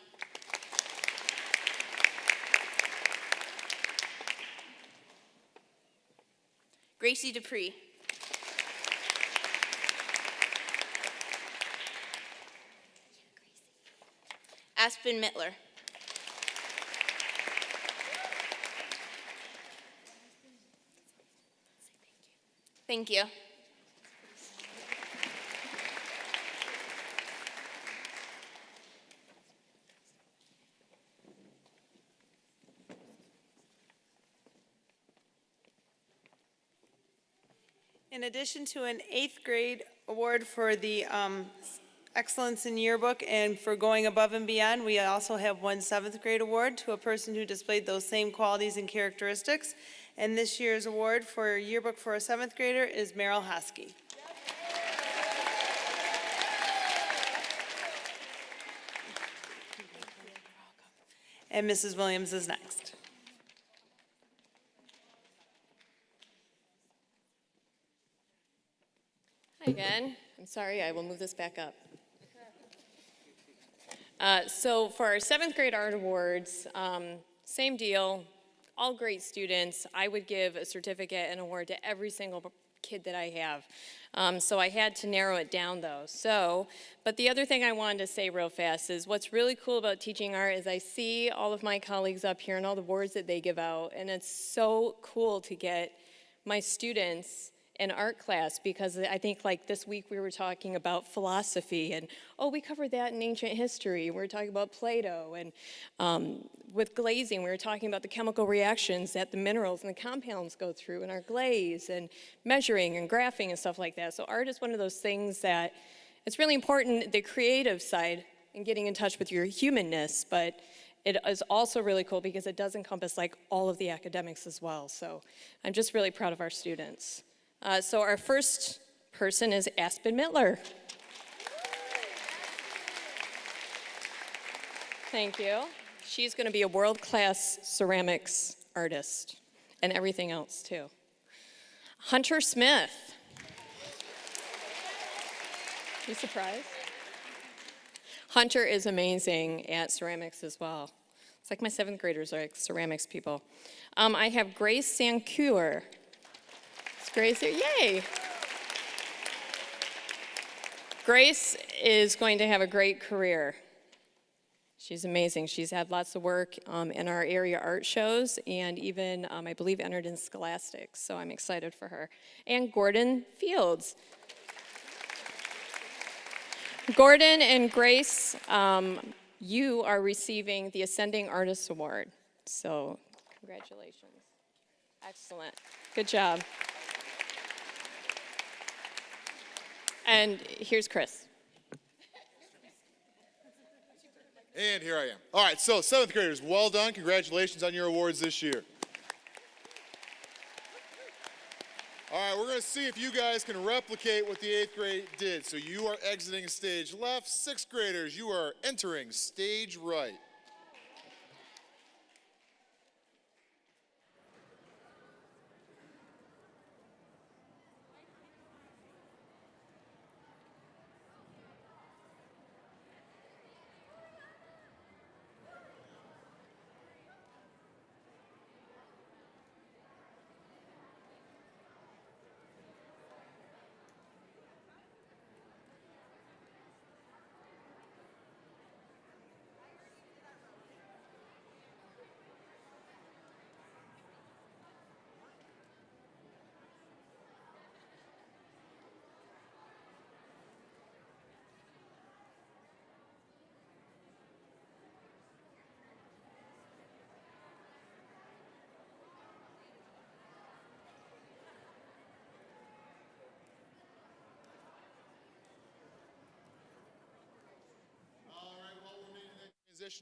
Gracie Dupree. Aspen Mittler. Thank you. In addition to an 8th grade award for the Excellence in Yearbook and for going above and beyond, we also have one 7th grade award to a person who displayed those same qualities and characteristics. And this year's award for yearbook for a 7th grader is Meryl Hosky. And Mrs. Williams is next. Hi again. I'm sorry, I will move this back up. So for our 7th grade art awards, same deal, all great students. I would give a certificate and award to every single kid that I have. So I had to narrow it down though. But the other thing I wanted to say real fast is what's really cool about teaching art is I see all of my colleagues up here and all the awards that they give out, and it's so cool to get my students in art class, because I think like this week we were talking about philosophy and we covered that in ancient history. We were talking about Plato, and with glazing we were talking about the chemical reactions that the minerals and the compounds go through in our glaze, and measuring and graphing and stuff like that. So art is one of those things that it's really important, the creative side and getting in touch with your humanness, but it is also really cool because it does encompass like all of the academics as well. So I'm just really proud of our students. So our first person is Aspen Mittler. Thank you. She's going to be a world-class ceramics artist and everything else too. Hunter Smith. You surprised? Hunter is amazing at ceramics as well. It's like my 7th graders are like ceramics people. I have Grace Sancour. Grace here, yay! Grace is going to have a great career. She's amazing. She's had lots of work in our area art shows, and even, I believe, entered in Scholastics, so I'm excited for her. And Gordon Fields. Gordon and Grace, you are receiving the Ascending Artists Award. So congratulations. Excellent. Good job. And here's Chris. And here I am. All right, so 7th graders, well done. Congratulations on your awards this year. All right, we're going to see if you guys can replicate what the 8th grade did. So you are exiting stage left. 6th graders, you are entering stage right.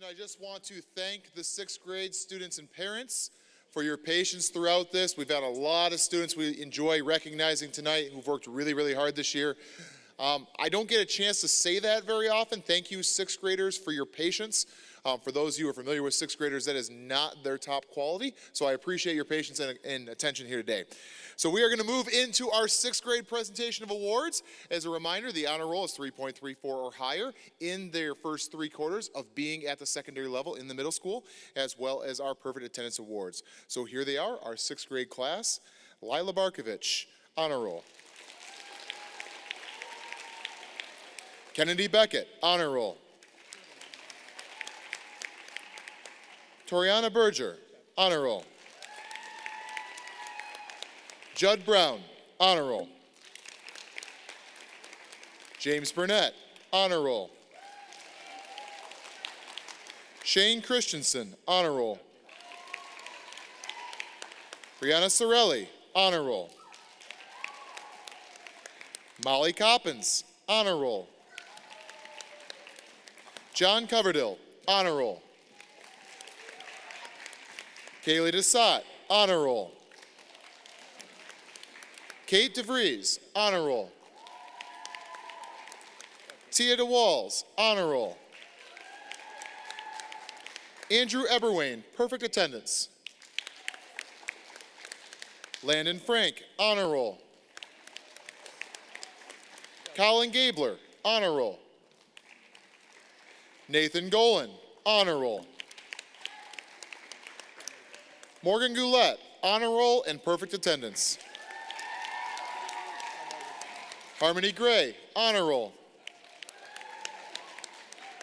I just want to thank the 6th grade students and parents for your patience throughout this. We've had a lot of students we enjoy recognizing tonight who've worked really, really hard this year. I don't get a chance to say that very often. Thank you, 6th graders, for your patience. For those of you who are familiar with 6th graders, that is not their top quality. So I appreciate your patience and attention here today. So we are going to move into our 6th grade presentation of awards. As a reminder, the honor roll is 3.34 or higher in their first 3 quarters of being at the secondary level in the middle school, as well as our perfect attendance awards. So here they are, our 6th grade class. Lila Barkovich, honor roll. Kennedy Beckett, honor roll. Toriana Berger, honor roll. Judd Brown, honor roll. James Burnett, honor roll. Shane Christensen, honor roll. Brianna Sorelli, honor roll. Molly Coppins, honor roll. John Coverdale, honor roll. Kaylee Desat, honor roll. Kate DeVries, honor roll. Tia DeWalls, honor roll. Andrew Eberwain, perfect attendance. Landon Frank, honor roll. Colin Gabler, honor roll. Nathan Golan, honor roll. Morgan Goulet, honor roll and perfect attendance. Harmony Gray, honor roll.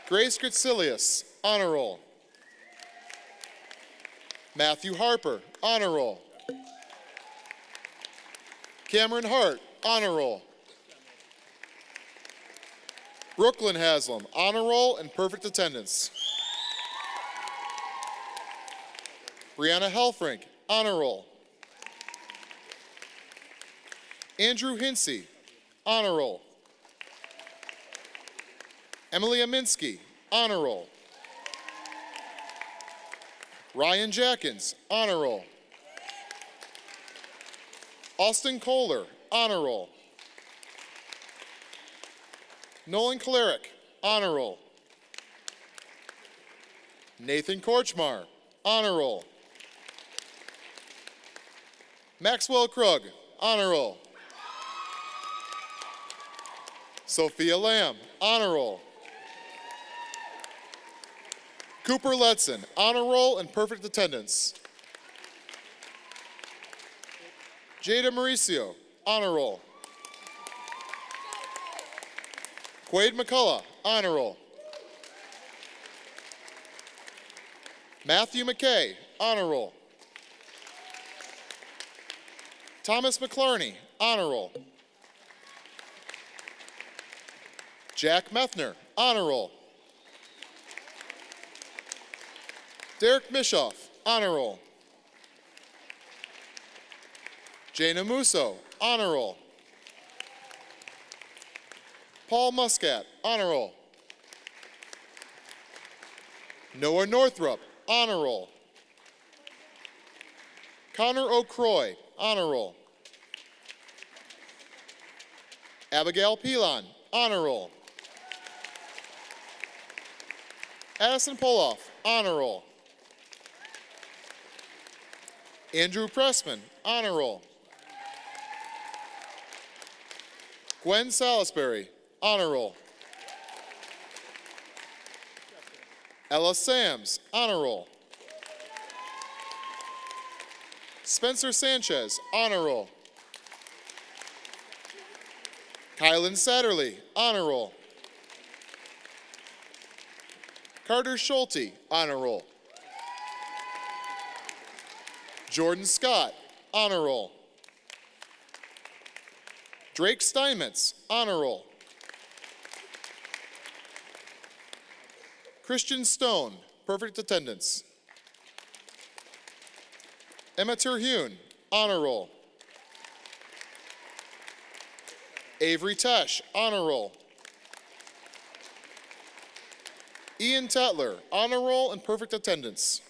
Grace Gritsilius, honor roll. Matthew Harper, honor roll. Cameron Hart, honor roll. Brooklyn Haslam, honor roll and perfect attendance. Brianna Helfrink, honor roll. Andrew Hinsey, honor roll. Emily Aminsky, honor roll. Ryan Jackins, honor roll. Austin Kohler, honor roll. Nolan Klerick, honor roll. Nathan Korchmar, honor roll. Maxwell Krug, honor roll. Sophia Lamb, honor roll. Cooper Letson, honor roll and perfect attendance. Jada Mauricio, honor roll. Quaid McCullough, honor roll. Matthew McKay, honor roll. Thomas McClarney, honor roll. Jack Methner, honor roll. Derek Mishoff, honor roll. Jana Musso, honor roll. Paul Muscat, honor roll. Noah Northrup, honor roll. Connor O'Croy, honor roll. Abigail Pilon, honor roll. Addison Poloff, honor roll. Andrew Pressman, honor roll. Gwen Salisbury, honor roll. Ella Sams, honor roll. Spencer Sanchez, honor roll. Kylan Satterley, honor roll. Carter Schulte, honor roll. Jordan Scott, honor roll. Drake Steinmetz, honor roll. Christian Stone, perfect attendance. Emma Terhune, honor roll. Avery Tesh, honor roll. Ian Tetler, honor roll and perfect attendance.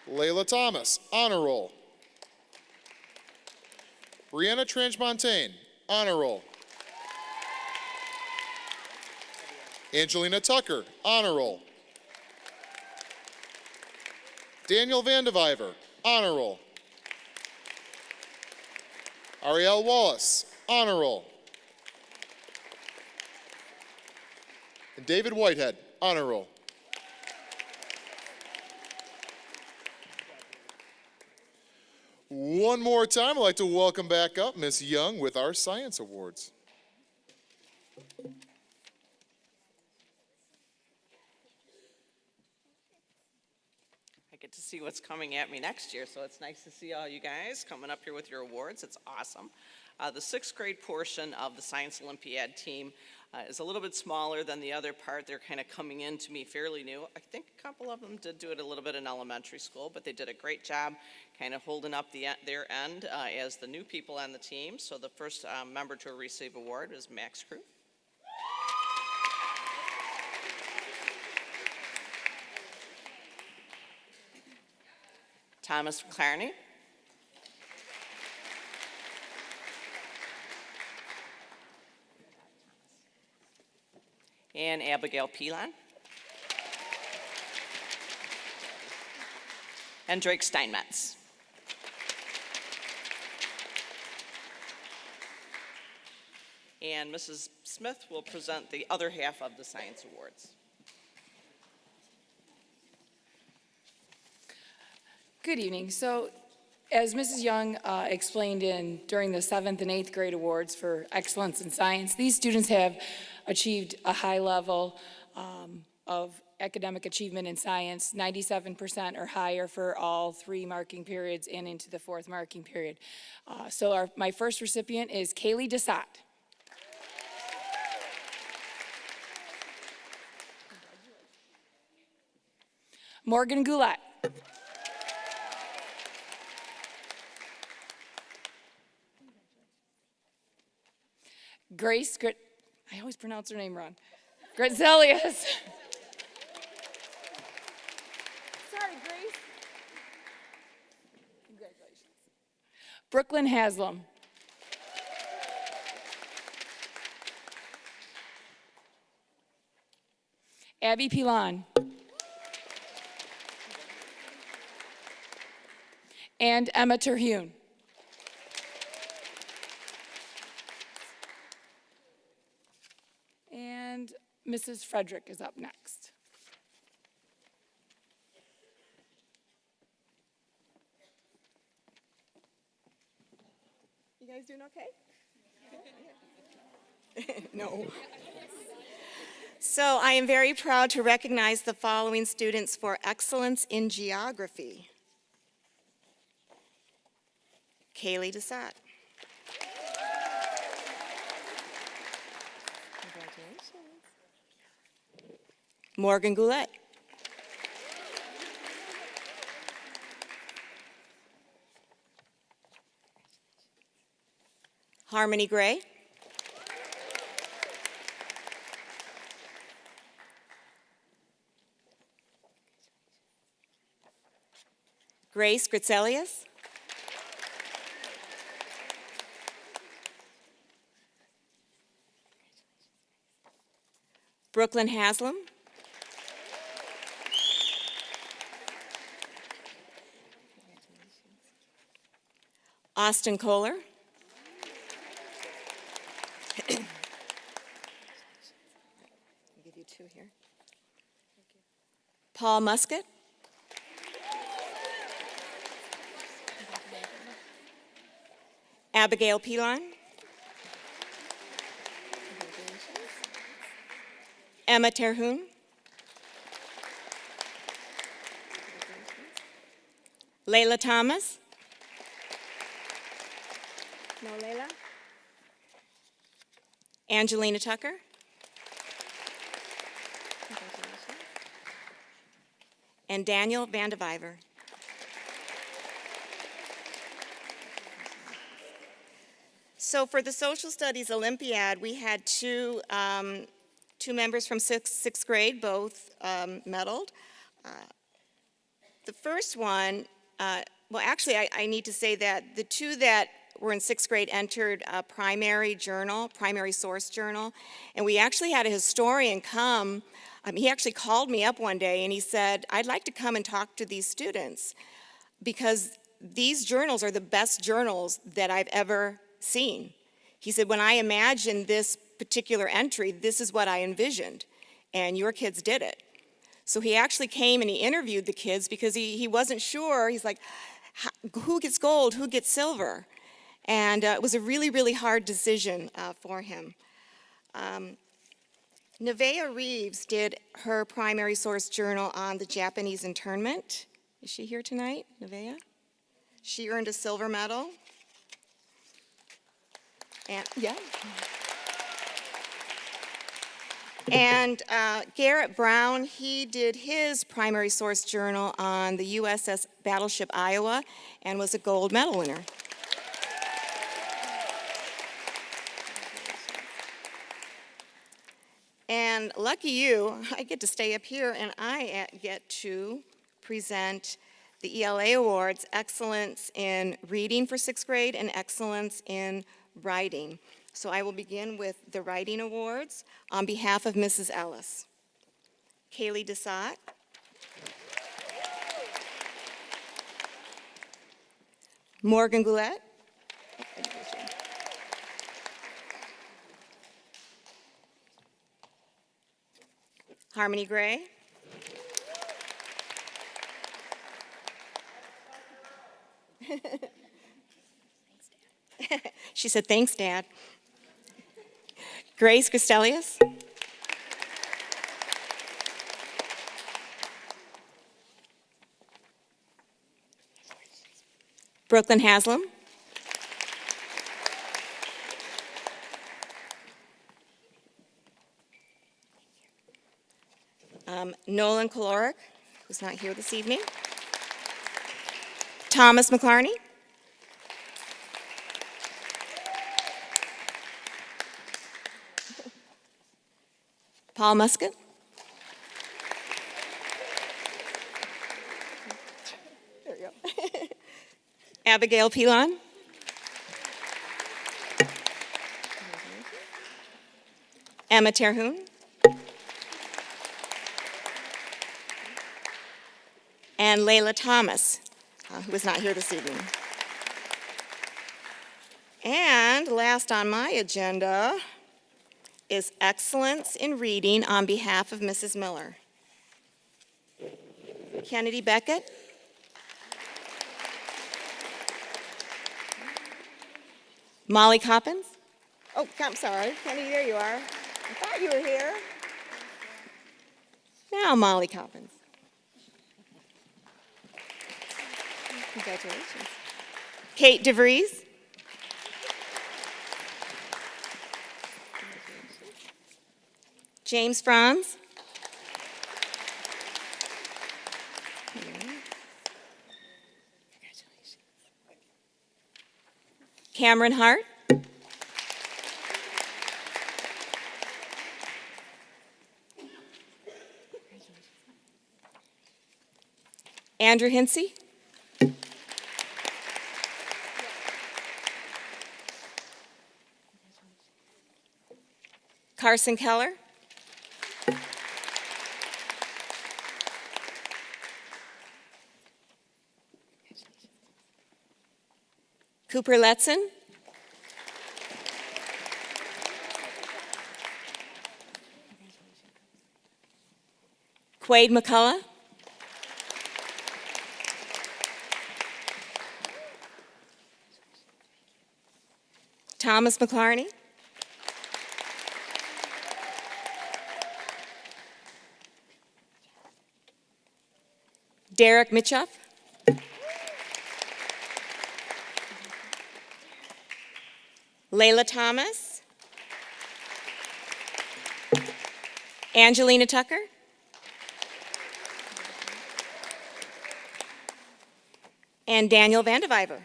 Layla Thomas, honor roll. Brianna Transmontane, honor roll. Angelina Tucker, honor roll. Daniel Vandeviver, honor roll. Ariel Wallace, honor roll. And David Whitehead, honor roll. One more time, I'd like to welcome back up Miss Young with our Science Awards. I get to see what's coming at me next year, so it's nice to see all you guys coming up here with your awards. It's awesome. The sixth grade portion of the Science Olympiad team is a little bit smaller than the other part. They're kind of coming in to me fairly new. I think a couple of them did do it a little bit in elementary school, but they did a great job kind of holding up their end as the new people on the team. So the first member to receive award is Max Crew. Thomas Clarney. And Abigail Pilon. And Drake Steinmetz. And Mrs. Smith will present the other half of the Science Awards. Good evening. So, as Mrs. Young explained during the 7th and 8th grade awards for excellence in science, these students have achieved a high level of academic achievement in science, 97% or higher for all 3 marking periods and into the 4th marking period. My first recipient is Kaylee Desat. Morgan Goulet. Grace, I always pronounce her name wrong. Grazelius. Sorry, Grace. Congratulations. Brooklyn Haslam. Abby Pilon. And Emma Terhune. And Mrs. Frederick is up next. You guys doing okay? No. So I am very proud to recognize the following students for excellence in geography. Kaylee Desat. Morgan Goulet. Harmony Gray. Grace Gritzelius. Brooklyn Haslam. Austin Kohler. I'll give you two here. Paul Muscat. Abigail Pilon. Emma Terhune. Layla Thomas. No, Layla. Angelina Tucker. And Daniel Vandeviver. So for the Social Studies Olympiad, we had two members from sixth grade, both medaled. The first one, well, actually, I need to say that the two that were in sixth grade entered a primary source journal, and we actually had a historian come. He actually called me up one day and he said, I'd like to come and talk to these students because these journals are the best journals that I've ever seen. He said, when I imagined this particular entry, this is what I envisioned, and your kids did it. So he actually came and he interviewed the kids because he wasn't sure. He's like, who gets gold, who gets silver? And it was a really, really hard decision for him. Nevaeh Reeves did her primary source journal on the Japanese internment. Is she here tonight, Nevaeh? She earned a silver medal. And, yeah. And Garrett Brown, he did his primary source journal on the USS Battleship Iowa and was a gold medal winner. And lucky you, I get to stay up here and I get to present the ELA Awards, Excellence in Reading for sixth grade and Excellence in Writing. So I will begin with the Writing Awards on behalf of Mrs. Ellis. Kaylee Desat. Morgan Goulet. Harmony Gray. She said, thanks, Dad. Grace Gritzelius. Brooklyn Haslam. Nolan Caloric, who's not here this evening. Thomas McClarney. Paul Muscat. There we go. Abigail Pilon. Emma Terhune. And Layla Thomas, who is not here this evening. And last on my agenda is Excellence in Reading on behalf of Mrs. Miller. Kennedy Beckett. Molly Coppins. Oh, I'm sorry. Kennedy, there you are. I thought you were here. Now Molly Coppins. Congratulations. Kate DeVries. James Franz. Cameron Hart. Andrew Hinsey. Carson Keller. Cooper Letson. Quade McCullough. Thomas McClarney. Derek Mitchoff. Layla Thomas. Angelina Tucker. And Daniel Vandeviver.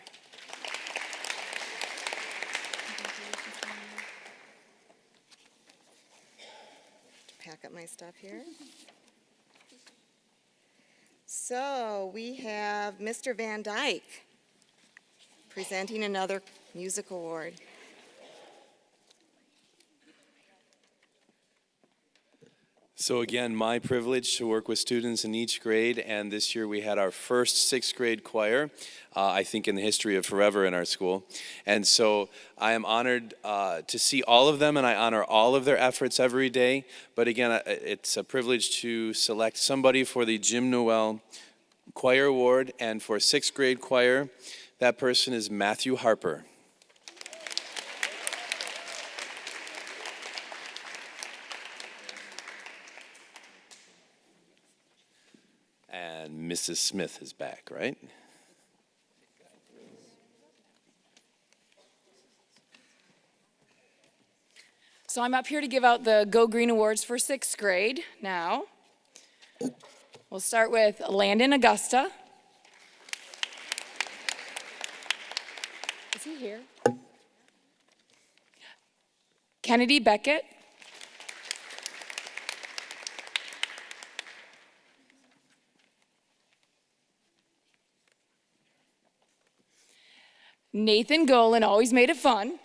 Pack up my stuff here. So we have Mr. Van Dyke presenting another music award. So again, my privilege to work with students in each grade, and this year we had our first sixth grade choir, I think in the history of forever in our school. And so I am honored to see all of them, and I honor all of their efforts every day. But again, it's a privilege to select somebody for the Jim Noel Choir Award, and for sixth grade choir, that person is Matthew Harper. And Mrs. Smith is back, right? So I'm up here to give out the Go Green Awards for sixth grade now. We'll start with Landon Augusta. Is he here? Kennedy Beckett. Nathan Golan always made it fun.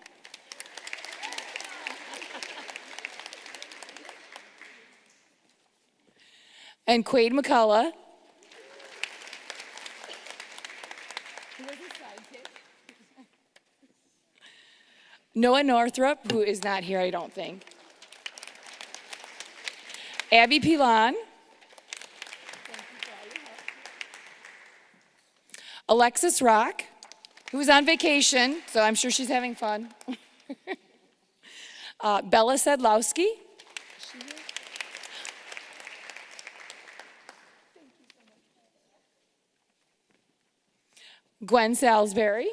And Quade McCullough. Noah Northrup, who is not here, I don't think. Abby Pilon. Alexis Rock, who is on vacation, so I'm sure she's having fun. Bella Sedlowski. Gwen Salisbury.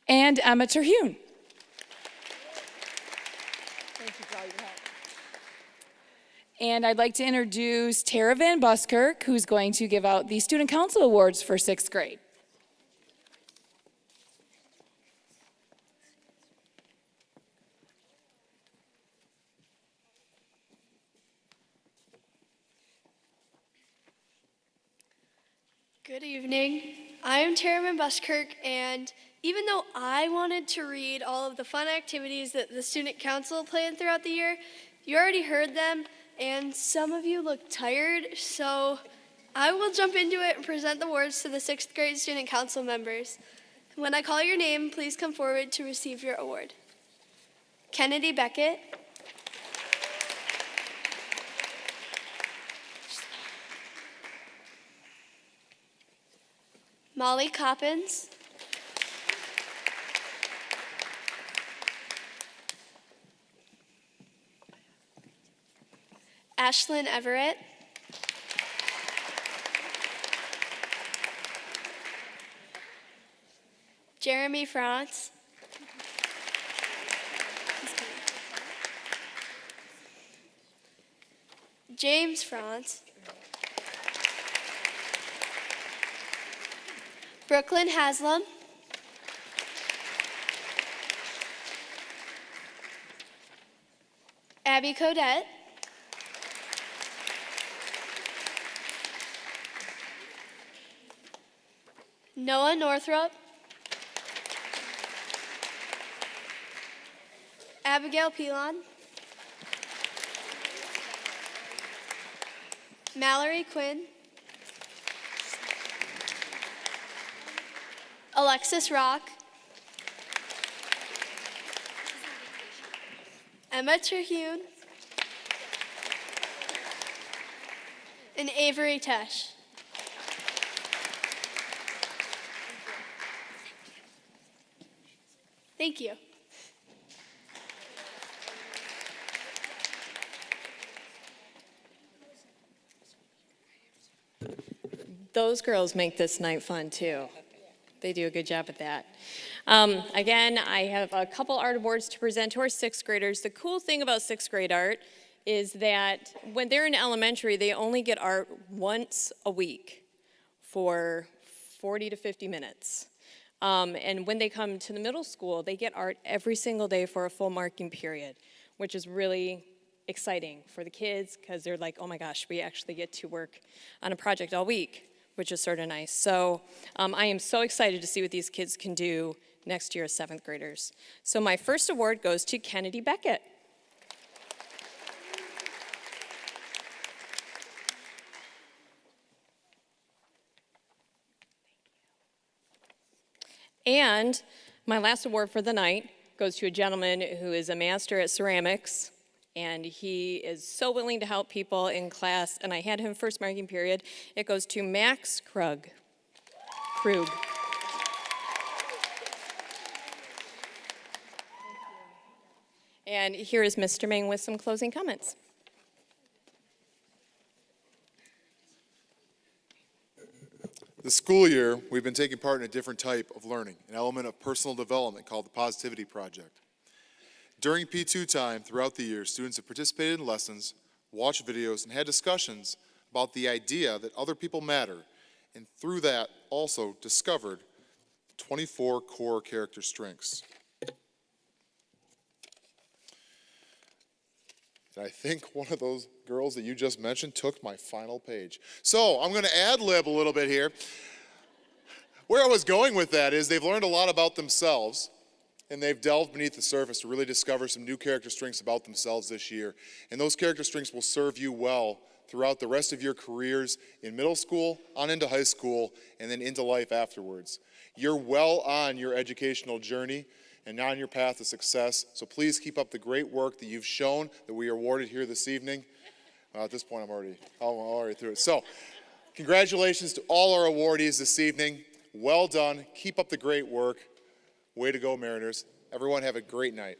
And Emma Terhune. Thank you for all your help. And I'd like to introduce Tara Van Buskirk, who's going to give out the Student Council Awards for sixth grade. Good evening. I am Tara Van Buskirk, and even though I wanted to read all of the fun activities that the Student Council planned throughout the year, you already heard them, and some of you look tired, so I will jump into it and present the awards to the sixth grade Student Council members. When I call your name, please come forward to receive your award. Kennedy Beckett. Molly Coppins. Ashlyn Everett. Jeremy France. James France. Brooklyn Haslam. Abby Codette. Noah Northrop. Abigail Pilon. Mallory Quinn. Alexis Rock. Emma Terhune. And Avery Tesh. Thank you. Those girls make this night fun too. They do a good job at that. Again, I have a couple art awards to present to our sixth graders. The cool thing about sixth grade art is that when they're in elementary, they only get art once a week for 40 to 50 minutes. And when they come to the middle school, they get art every single day for a full marking period, which is really exciting for the kids because they're like, oh my gosh, we actually get to work on a project all week, which is sort of nice. So I am so excited to see what these kids can do next year as seventh graders. So my first award goes to Kennedy Beckett. And my last award for the night goes to a gentleman who is a master at ceramics, and he is so willing to help people in class, and I had him first marking period. It goes to Max Krug. And here is Mr. Ming with some closing comments. This school year, we've been taking part in a different type of learning, an element of personal development called the Positivity Project. During P2 time throughout the year, students have participated in lessons, watched videos, and had discussions about the idea that other people matter, and through that also discovered 24 core character strengths. And I think one of those girls that you just mentioned took my final page. So I'm going to ad-lib a little bit here. Where I was going with that is they've learned a lot about themselves, and they've delved beneath the surface to really discover some new character strengths about themselves this year. And those character strengths will serve you well throughout the rest of your careers in middle school, on into high school, and then into life afterwards. You're well on your educational journey and on your path to success. So please keep up the great work that you've shown, that we are awarded here this evening. At this point, I'm already through it. So congratulations to all our awardees this evening. Well done. Keep up the great work. Way to go, Mariners. Everyone have a great night.